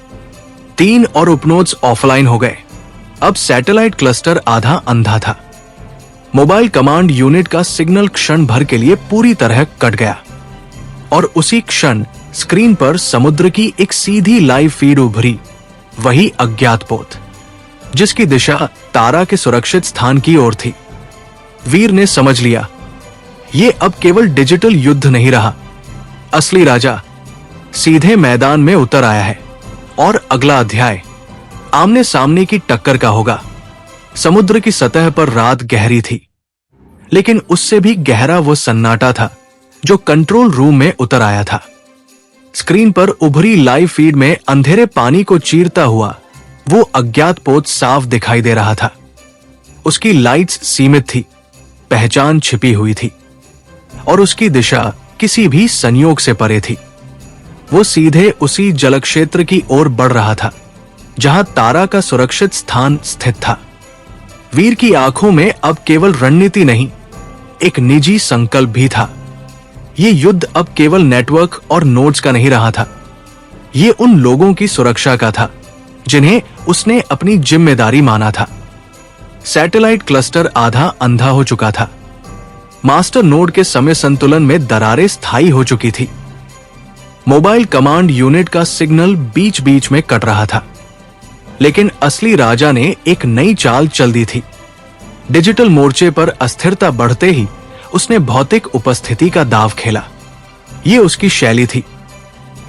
3 और उपनोड्स ऑफलाइन हो गए। अब सैटेलाइट क्लस्टर आधा अंधा था। मोबाइल कमांड यूनिट का सिग्नल क्षण भर के लिए पूरी तरह कट गया और उसी क्षण स्क्रीन पर समुद्र की एक सीधी लाइव फीड उभरी, वही अज्ञात पोत जिसकी दिशा तारा के सुरक्षित स्थान की ओर थी। वीर ने समझ लिया, ये अब केवल डिजिटल युद्ध नहीं रहा, असली राजा सीधे मैदान में उतर आया है और अगला अध्याय आमने सामने की टक्कर का होगा। समुद्र की सतह पर रात गहरी थी, लेकिन उससे भी गहरा वो सन्नाटा था जो कंट्रोल रूम में उतर आया था। स्क्रीन पर उभरी लाइव फीड में अंधेरे पानी को चीरता हुआ वो अज्ञात पोत साफ दिखाई दे रहा था। उसकी लाइट्स सीमित थी, पहचान छिपी हुई थी और उसकी दिशा किसी भी संयोग से परे थी। वो सीधे उसी जलक्षेत्र की ओर बढ़ रहा था जहां तारा का सुरक्षित स्थान स्थित था। वीर की आंखों में अब केवल रणनीति नहीं, एक निजी संकल्प भी था। ये युद्ध अब केवल नेटवर्क और नोड्स का नहीं रहा था, ये उन लोगों की सुरक्षा का था जिन्हें उसने अपनी जिम्मेदारी माना था। सैटेलाइट क्लस्टर आधा अंधा हो चुका था। मास्टर नोड के समय संतुलन में दरारें स्थायी हो चुकी थी। मोबाइल कमांड यूनिट का सिग्नल बीच बीच में कट रहा था, लेकिन असली राजा ने एक नई चाल चल दी थी। डिजिटल मोर्चे पर अस्थिरता बढ़ते ही उसने भौतिक उपस्थिति का दाव खेला। ये उसकी शैली थी।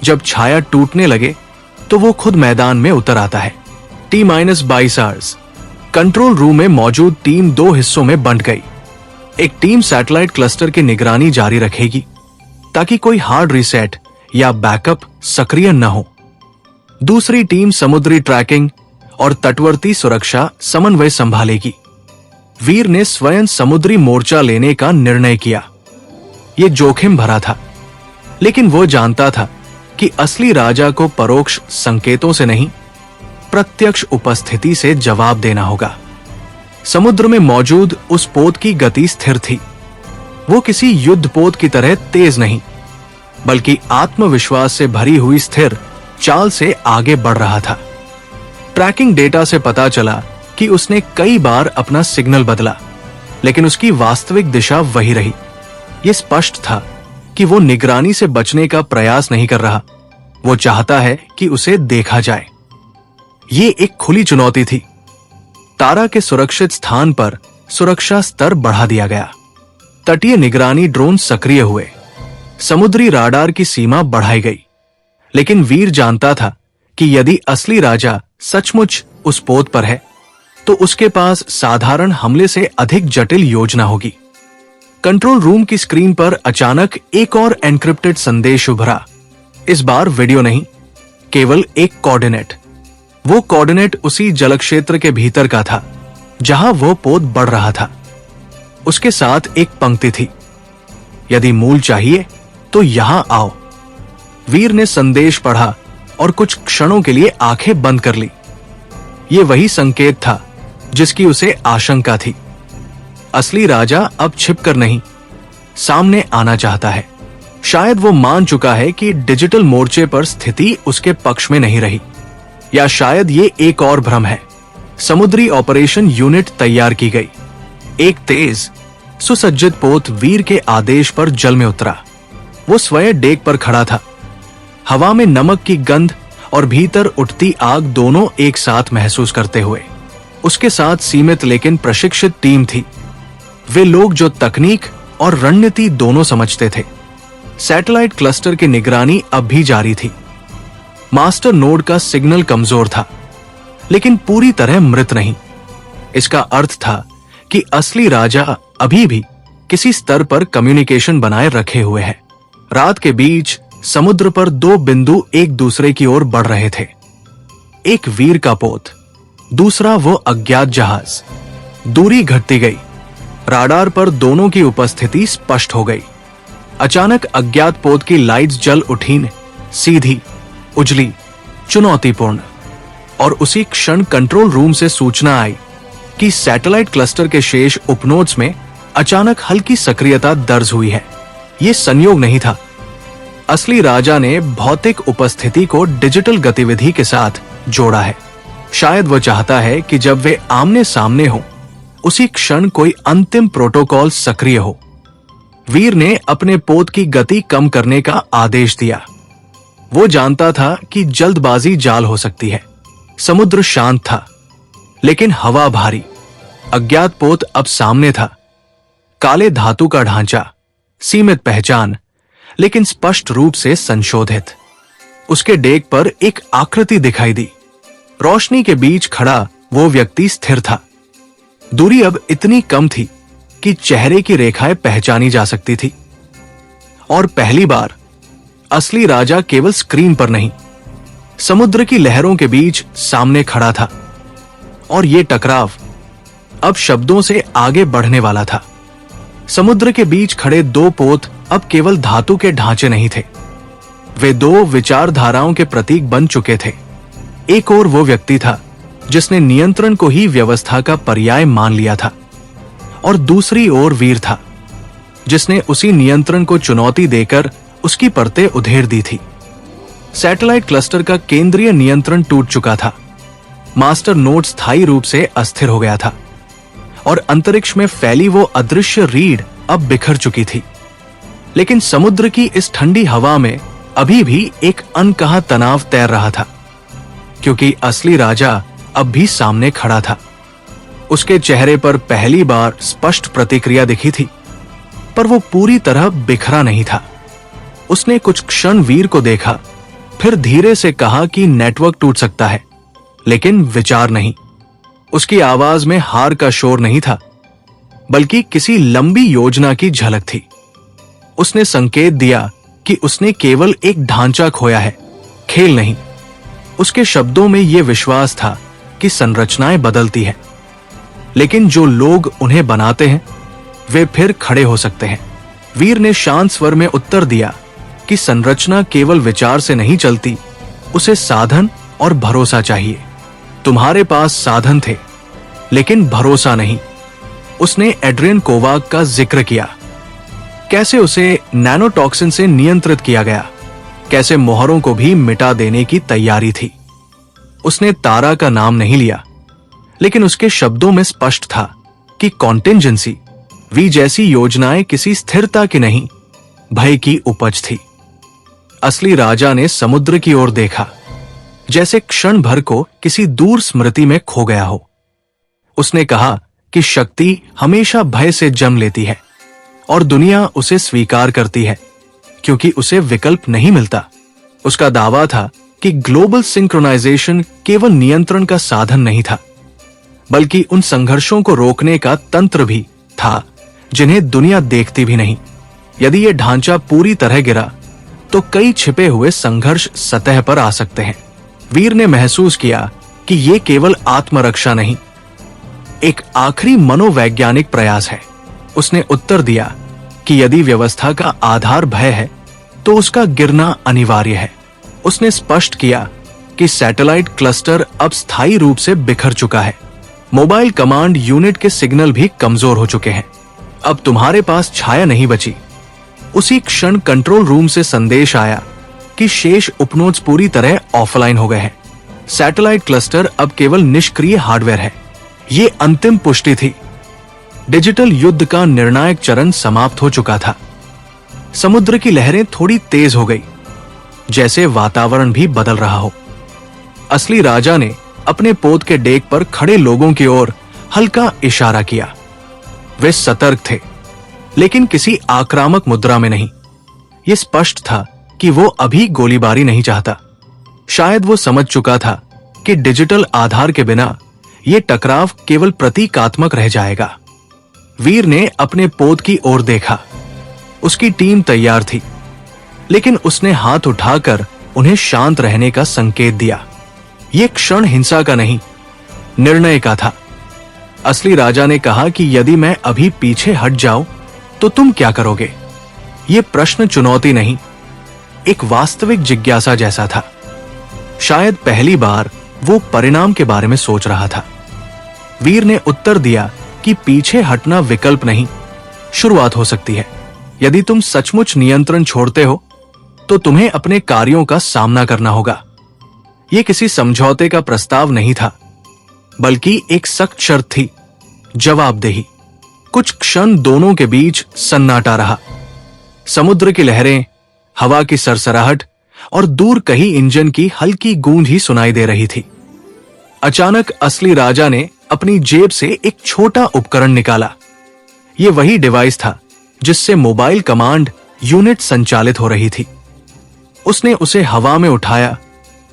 जब छाया टूटने लगे तो वो खुद मैदान में उतर आता है। T-22 आवर्स कंट्रोल रूम में मौजूद टीम 2 हिस्सों में बंट गई। एक टीम सैटेलाइट क्लस्टर की निगरानी जारी रखेगी ताकि कोई हार्ड रीसेट या बैकअप सक्रिय न हो। दूसरी टीम समुद्री ट्रैकिंग और तटवर्ती सुरक्षा समन्वय संभालेगी। वीर ने स्वयं समुद्री मोर्चा लेने का निर्णय किया। यह जोखिम भरा था, लेकिन वो जानता था कि असली राजा को परोक्ष संकेतों से नहीं, प्रत्यक्ष उपस्थिति से जवाब देना होगा। समुद्र में मौजूद उस पोत की गति स्थिर थी। वो किसी युद्ध पोत की तरह तेज नहीं, बल्कि आत्मविश्वास से भरी हुई स्थिर चाल से आगे बढ़ रहा था। ट्रैकिंग डेटा से पता चला कि उसने कई बार अपना सिग्नल बदला, लेकिन उसकी वास्तविक दिशा वही रही। यह स्पष्ट था कि वो निगरानी से बचने का प्रयास नहीं कर रहा, वो चाहता है कि उसे देखा जाए। ये एक खुली चुनौती थी। तारा के सुरक्षित स्थान पर सुरक्षा स्तर बढ़ा दिया गया। तटीय निगरानी ड्रोन सक्रिय हुए। समुद्री राडार की सीमा बढ़ाई गई। लेकिन वीर जानता था कि यदि असली राजा सचमुच उस पोत पर है तो उसके पास साधारण हमले से अधिक जटिल योजना होगी। कंट्रोल रूम की स्क्रीन पर अचानक एक और एन्क्रिप्टेड संदेश उभरा। इस बार वीडियो नहीं, केवल एक कोऑर्डिनेट। वो कोऑर्डिनेट उसी जलक्षेत्र के भीतर का था जहां वो पोत बढ़ रहा था। उसके साथ एक पंक्ति थी, यदि मूल चाहिए तो यहां आओ। वीर ने संदेश पढ़ा और कुछ क्षणों के लिए आंखें बंद कर ली। ये वही संकेत था जिसकी उसे आशंका थी। असली राजा अब छिपकर नहीं, सामने आना चाहता है। शायद वो मान चुका है कि डिजिटल मोर्चे पर स्थिति उसके पक्ष में नहीं रही, या शायद ये एक और भ्रम है। समुद्री ऑपरेशन यूनिट तैयार की गई। एक तेज सुसज्जित पोत वीर के आदेश पर जल में उतरा। वो स्वयं डेक पर खड़ा था, हवा में नमक की गंध और भीतर उठती आग दोनों एक साथ महसूस करते हुए। उसके साथ सीमित लेकिन प्रशिक्षित टीम थी। वे लोग जो तकनीक और रणनीति दोनों समझते थे। सैटेलाइट क्लस्टर की निगरानी अब भी जारी थी। मास्टर नोड का सिग्नल कमजोर था, लेकिन पूरी तरह मृत नहीं। इसका अर्थ था कि असली राजा अभी भी किसी स्तर पर कम्युनिकेशन बनाए रखे हुए है। रात के बीच समुद्र पर दो बिंदु एक दूसरे की ओर बढ़ रहे थे। एक वीर का पोत, दूसरा वो अज्ञात जहाज। दूरी घटती गई, राडार पर दोनों की उपस्थिति स्पष्ट हो गई। अचानक अज्ञात पोत की लाइट्स जल उठीं, सीधी, उजली, चुनौतीपूर्ण। और उसी क्षण कंट्रोल रूम से सूचना आई कि सैटेलाइट क्लस्टर के शेष उपनोड्स में अचानक हल्की सक्रियता दर्ज हुई है। यह संयोग नहीं था। असली राजा ने भौतिक उपस्थिति को डिजिटल गतिविधि के साथ जोड़ा है। शायद वह चाहता है कि जब वे आमने सामने हो, उसी क्षण कोई अंतिम प्रोटोकॉल सक्रिय हो। वीर ने अपने पोत की गति कम करने का आदेश दिया। वो जानता था कि जल्दबाजी जाल हो सकती है। समुद्र शांत था, लेकिन हवा भारी। अज्ञात पोत अब सामने था। काले धातु का ढांचा, सीमित पहचान, लेकिन स्पष्ट रूप से संशोधित। उसके डेक पर एक आकृति दिखाई दी। रोशनी के बीच खड़ा वो व्यक्ति स्थिर था। दूरी अब इतनी कम थी कि चेहरे की रेखाएं पहचानी जा सकती थी। और पहली बार असली राजा केवल स्क्रीन पर नहीं, समुद्र की लहरों के बीच सामने खड़ा था। और ये टकराव अब शब्दों से आगे बढ़ने वाला था। समुद्र के बीच खड़े दो पोत अब केवल धातु के ढांचे नहीं थे, वे दो विचारधाराओं के प्रतीक बन चुके थे। एक और वो व्यक्ति था जिसने नियंत्रण को ही व्यवस्था का पर्याय मान लिया था, और दूसरी ओर वीर था जिसने उसी नियंत्रण को चुनौती देकर उसकी परतें उधेड़ दी थी। सैटेलाइट क्लस्टर का केंद्रीय नियंत्रण टूट चुका था। मास्टर नोड स्थायी रूप से अस्थिर हो गया था, और अंतरिक्ष में फैली वो अदृश्य रीढ़ अब बिखर चुकी थी। लेकिन समुद्र की इस ठंडी हवा में अभी भी एक अनकहा तनाव तैर रहा था, क्योंकि असली राजा अब भी सामने खड़ा था। उसके चेहरे पर पहली बार स्पष्ट प्रतिक्रिया दिखी थी, पर वो पूरी तरह बिखरा नहीं था। उसने कुछ क्षण वीर को देखा, फिर धीरे से कहा कि नेटवर्क टूट सकता है, लेकिन विचार नहीं। उसकी आवाज में हार का शोर नहीं था, बल्कि किसी लंबी योजना की झलक थी। उसने संकेत दिया कि उसने केवल एक ढांचा खोया है, खेल नहीं। उसके शब्दों में यह विश्वास था कि संरचनाएं बदलती हैं, लेकिन जो लोग उन्हें बनाते हैं वे फिर खड़े हो सकते हैं। वीर ने शांत स्वर में उत्तर दिया कि संरचना केवल विचार से नहीं चलती, उसे साधन और भरोसा चाहिए। तुम्हारे पास साधन थे, लेकिन भरोसा नहीं। उसने एड्रियन कोवाक का जिक्र किया, कैसे उसे नैनोटॉक्सिन से नियंत्रित किया गया, कैसे मोहरों को भी मिटा देने की तैयारी थी। उसने तारा का नाम नहीं लिया, लेकिन उसके शब्दों में स्पष्ट था कि कॉन्टिंजेंसी वी जैसी योजनाएं किसी स्थिरता की नहीं, भय की उपज थी। असली राजा ने समुद्र की ओर देखा, जैसे क्षण भर को किसी दूर स्मृति में खो गया हो। उसने कहा कि शक्ति हमेशा भय से जन्म लेती है, और दुनिया उसे स्वीकार करती है क्योंकि उसे विकल्प नहीं मिलता। उसका दावा था कि ग्लोबल सिंक्रोनाइजेशन केवल नियंत्रण का साधन नहीं था, बल्कि उन संघर्षों को रोकने का तंत्र भी था जिन्हें दुनिया देखती भी नहीं। यदि यह ढांचा पूरी तरह गिरा तो कई छिपे हुए संघर्ष सतह पर आ सकते हैं। वीर ने महसूस किया कि यह केवल आत्मरक्षा नहीं, एक आखिरी मनोवैज्ञानिक प्रयास है। उसने उत्तर दिया कि यदि व्यवस्था का आधार भय है तो उसका गिरना अनिवार्य है। उसने स्पष्ट किया कि सैटेलाइट क्लस्टर अब स्थायी रूप से बिखर चुका है। मोबाइल कमांड यूनिट के सिग्नल भी कमजोर हो चुके हैं। अब तुम्हारे पास छाया नहीं बची। उसी क्षण कंट्रोल रूम से संदेश आया कि शेष उपनोड्स पूरी तरह ऑफलाइन हो गए हैं। सैटेलाइट क्लस्टर अब केवल निष्क्रिय हार्डवेयर है। ये अंतिम पुष्टि थी। डिजिटल युद्ध का निर्णायक चरण समाप्त हो चुका था। समुद्र की लहरें थोड़ी तेज हो गई, जैसे वातावरण भी बदल रहा हो। असली राजा ने अपने पोत के डेक पर खड़े लोगों की ओर हल्का इशारा किया। वे सतर्क थे, लेकिन किसी आक्रामक मुद्रा में नहीं। ये स्पष्ट था कि वो अभी गोलीबारी नहीं चाहता। शायद वो समझ चुका था कि डिजिटल आधार के बिना ये टकराव केवल प्रतीकात्मक रह जाएगा। वीर ने अपने पोत की ओर देखा। उसकी टीम तैयार थी, लेकिन उसने हाथ उठाकर उन्हें शांत रहने का संकेत दिया। यह क्षण हिंसा का नहीं, निर्णय का था। असली राजा ने कहा कि यदि मैं अभी पीछे हट जाऊं तो तुम क्या करोगे? यह प्रश्न चुनौती नहीं, एक वास्तविक जिज्ञासा जैसा था। शायद पहली बार वो परिणाम के बारे में सोच रहा था। वीर ने उत्तर दिया कि पीछे हटना विकल्प नहीं, शुरुआत हो सकती है। यदि तुम सचमुच नियंत्रण छोड़ते हो तो तुम्हें अपने कार्यों का सामना करना होगा। यह किसी समझौते का प्रस्ताव नहीं था, बल्कि एक सख्त शर्त थी, जवाबदेही। कुछ क्षण दोनों के बीच सन्नाटा रहा। समुद्र की लहरें, हवा की सरसराहट और दूर कहीं इंजन की हल्की गूंज ही सुनाई दे रही थी। अचानक असली राजा ने अपनी जेब से एक छोटा उपकरण निकाला। यह वही डिवाइस था जिससे मोबाइल कमांड यूनिट संचालित हो रही थी। उसने उसे हवा में उठाया,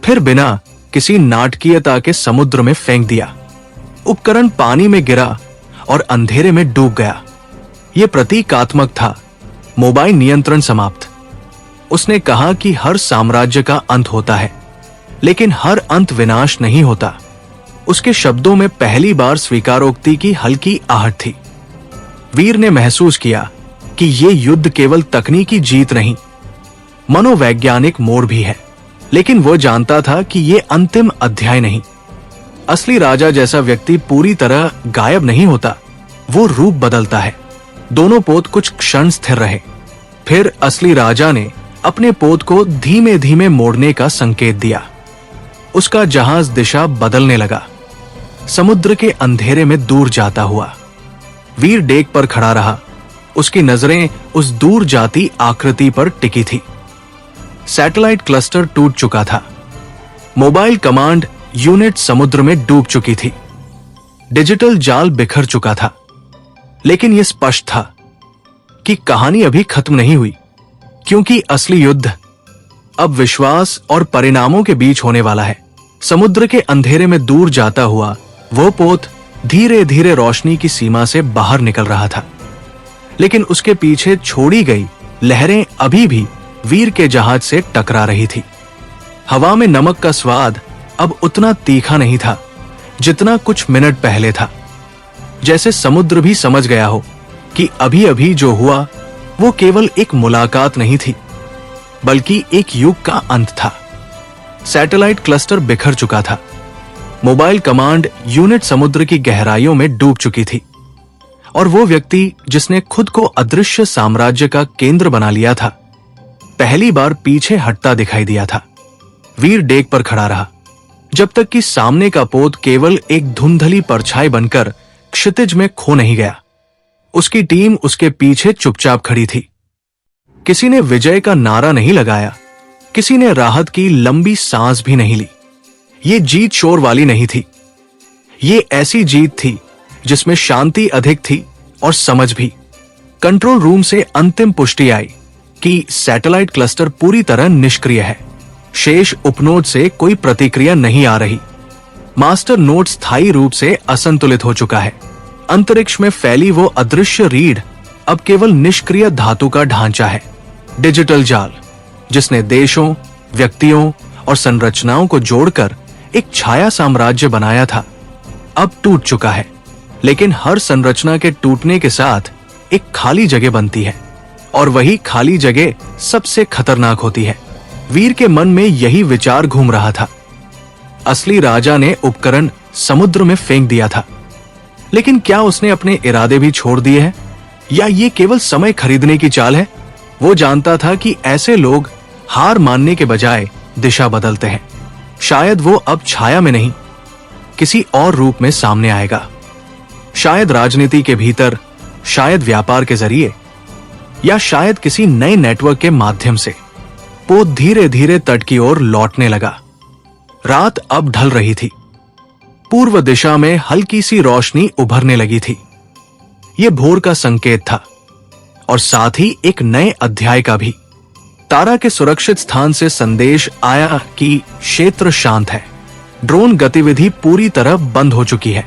फिर बिना किसी नाटकीयता के समुद्र में फेंक दिया। उपकरण पानी में गिरा और अंधेरे में डूब गया। यह प्रतीकात्मक था, मोबाइल नियंत्रण समाप्त। उसने कहा कि हर साम्राज्य का अंत होता है, लेकिन हर अंत विनाश नहीं होता। उसके शब्दों में पहली बार स्वीकारोक्ति की हल्की आहट थी। वीर ने महसूस किया कि यह युद्ध केवल तकनीकी जीत नहीं, मनोवैज्ञानिक मोड़ भी है। लेकिन वो जानता था कि यह अंतिम अध्याय नहीं। असली राजा जैसा व्यक्ति पूरी तरह गायब नहीं होता, वो रूप बदलता है। दोनों पोत कुछ क्षण स्थिर रहे। फिर असली राजा ने अपने पोत को धीमे धीमे मोड़ने का संकेत दिया। उसका जहाज दिशा बदलने लगा, समुद्र के अंधेरे में दूर जाता हुआ। वीर डेक पर खड़ा रहा, उसकी नजरें उस दूर जाती आकृति पर टिकी थी। सैटेलाइट क्लस्टर टूट चुका था, मोबाइल कमांड यूनिट समुद्र में डूब चुकी थी, डिजिटल जाल बिखर चुका था। लेकिन यह स्पष्ट था कि कहानी अभी खत्म नहीं हुई, क्योंकि असली युद्ध अब विश्वास और परिणामों के बीच होने वाला है। समुद्र के अंधेरे में दूर जाता हुआ वो पोत धीरे धीरे रोशनी की सीमा से बाहर निकल रहा था, लेकिन उसके पीछे छोड़ी गई लहरें अभी भी वीर के जहाज से टकरा रही थी। हवा में नमक का स्वाद अब उतना तीखा नहीं था जितना कुछ मिनट पहले था। जैसे समुद्र भी समझ गया हो कि अभी अभी जो हुआ वो केवल एक मुलाकात नहीं थी, बल्कि एक युग का अंत था। सैटेलाइट क्लस्टर बिखर चुका था, मोबाइल कमांड यूनिट समुद्र की गहराइयों में डूब चुकी थी, और वो व्यक्ति जिसने खुद को अदृश्य साम्राज्य का केंद्र बना लिया था, पहली बार पीछे हटता दिखाई दिया था। वीर डेक पर खड़ा रहा, जब तक कि सामने का पोत केवल एक धुंधली परछाई बनकर क्षितिज में खो नहीं गया। उसकी टीम उसके पीछे चुपचाप खड़ी थी। किसी ने विजय का नारा नहीं लगाया, किसी ने राहत की लंबी सांस भी नहीं ली। ये जीत शोर वाली नहीं थी, ये ऐसी जीत थी जिसमें शांति अधिक थी और समझ भी। कंट्रोल रूम से अंतिम पुष्टि आई कि सैटेलाइट क्लस्टर पूरी तरह निष्क्रिय है। शेष उपनोड से कोई प्रतिक्रिया नहीं आ रही। मास्टर नोड स्थायी रूप से असंतुलित हो चुका है। अंतरिक्ष में फैली वो अदृश्य रीढ़ अब केवल निष्क्रिय धातु का ढांचा है। डिजिटल जाल जिसने देशों, व्यक्तियों और संरचनाओं को जोड़कर एक छाया साम्राज्य बनाया था, अब टूट चुका है। लेकिन हर संरचना के टूटने के साथ एक खाली जगह बनती है, और वही खाली जगह सबसे खतरनाक होती है। वीर के मन में यही विचार घूम रहा था। असली राजा ने उपकरण समुद्र में फेंक दिया था, लेकिन क्या उसने अपने इरादे भी छोड़ दिए हैं, या ये केवल समय खरीदने की चाल है? वो जानता था कि ऐसे लोग हार मानने के बजाय दिशा बदलते हैं। शायद वो अब छाया में नहीं, किसी और रूप में सामने आएगा। शायद राजनीति के भीतर, शायद व्यापार के जरिए, या शायद किसी नए नेटवर्क के माध्यम से। पोत धीरे धीरे तट की ओर लौटने लगा। रात अब ढल रही थी। पूर्व दिशा में हल्की सी रोशनी उभरने लगी थी। यह भोर का संकेत था, और साथ ही एक नए अध्याय का भी। तारा के सुरक्षित स्थान से संदेश आया कि क्षेत्र शांत है। ड्रोन गतिविधि पूरी तरह बंद हो चुकी है।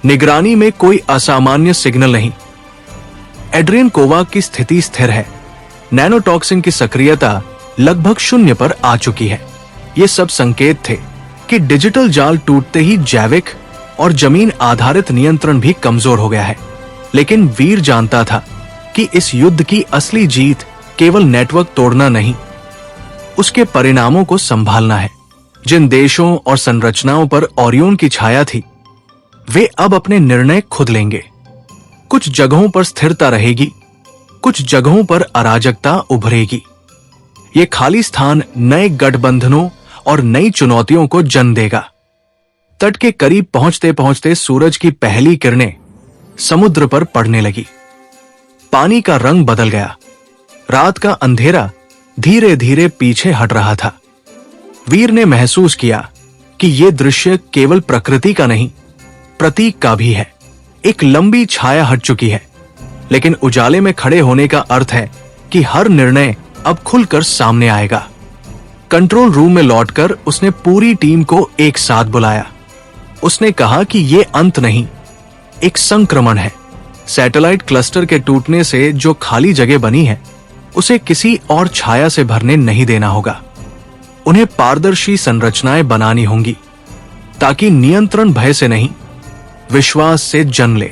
निगरानी में कोई असामान्य सिग्नल नहीं। एड्रियनकोवा की स्थिति स्थिर है। नैनोटॉक्सिन की सक्रियता लगभग 0 पर आ चुकी है। ये सब संकेत थे कि डिजिटल जाल टूटते ही जैविक और जमीन आधारित नियंत्रण भी कमजोर हो गया है। लेकिन वीर जानता था कि इस युद्ध की असली जीत केवल नेटवर्क तोड़ना नहीं, उसके परिणामों को संभालना है। जिन देशों और संरचनाओं पर ओरियन की छाया थी, वे अब अपने निर्णय खुद लेंगे। कुछ जगहों पर स्थिरता रहेगी, कुछ जगहों पर अराजकता उभरेगी। ये खाली स्थान नए गठबंधनों और नई चुनौतियों को जन्म देगा। तट के करीब पहुंचते पहुंचते सूरज की पहली किरणें समुद्र पर पड़ने लगी। पानी का रंग बदल गया। रात का अंधेरा धीरे धीरे पीछे हट रहा था। वीर ने महसूस किया कि यह दृश्य केवल प्रकृति का नहीं, प्रतीक का भी है। एक लंबी छाया हट चुकी है, लेकिन उजाले में खड़े होने का अर्थ है कि हर निर्णय अब खुलकर सामने आएगा। कंट्रोल रूम में लौटकर उसने पूरी टीम को एक साथ बुलाया। उसने कहा कि यह अंत नहीं, एक संक्रमण है। सैटेलाइट क्लस्टर के टूटने से जो खाली जगह बनी है, उसे किसी और छाया से भरने नहीं देना होगा। उन्हें पारदर्शी संरचनाएं बनानी होंगी, ताकि नियंत्रण भय से नहीं, विश्वास से जन्म ले।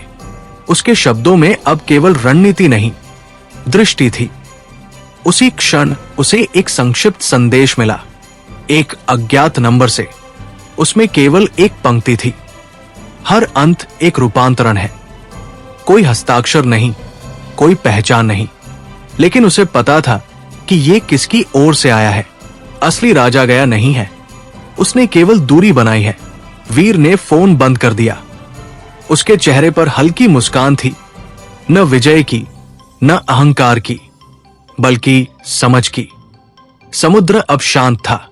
उसके शब्दों में अब केवल रणनीति नहीं, दृष्टि थी। उसी क्षण उसे एक संक्षिप्त संदेश मिला, एक अज्ञात नंबर से। उसमें केवल एक पंक्ति थी, हर अंत एक रूपांतरण है। कोई हस्ताक्षर नहीं, कोई पहचान नहीं, लेकिन उसे पता था कि यह किसकी ओर से आया है। असली राजा गया नहीं है, उसने केवल दूरी बनाई है। वीर ने फोन बंद कर दिया। उसके चेहरे पर हल्की मुस्कान थी, न विजय की, न अहंकार की, बल्कि समझ की। समुद्र अब शांत था।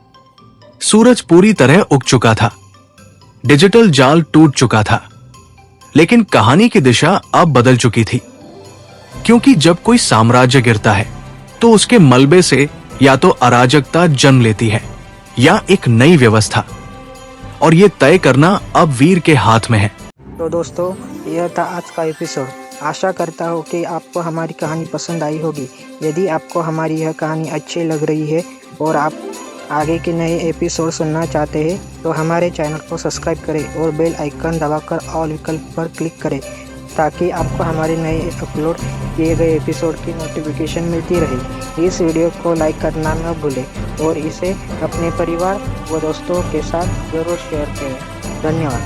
सूरज पूरी तरह उग चुका था। डिजिटल जाल टूट चुका था, लेकिन कहानी की दिशा अब बदल चुकी थी। क्योंकि जब कोई साम्राज्य गिरता है, तो उसके मलबे से या तो अराजकता जन्म लेती है या एक नई व्यवस्था, और यह तय करना अब वीर के हाथ में है।
तो दोस्तों, यह था आज का एपिसोड। आशा करता हूँ कि आपको हमारी कहानी पसंद आई होगी। यदि आपको हमारी यह कहानी अच्छी लग रही है और आप आगे के नए एपिसोड सुनना चाहते हैं, तो हमारे चैनल को सब्सक्राइब करें और बेल आइकन दबाकर ऑल विकल्प पर क्लिक करें, ताकि आपको हमारे नए अपलोड किए गए एपिसोड की नोटिफिकेशन मिलती रहे। इस वीडियो को लाइक करना न भूलें और इसे अपने परिवार व दोस्तों के साथ ज़रूर शेयर करें। धन्यवाद।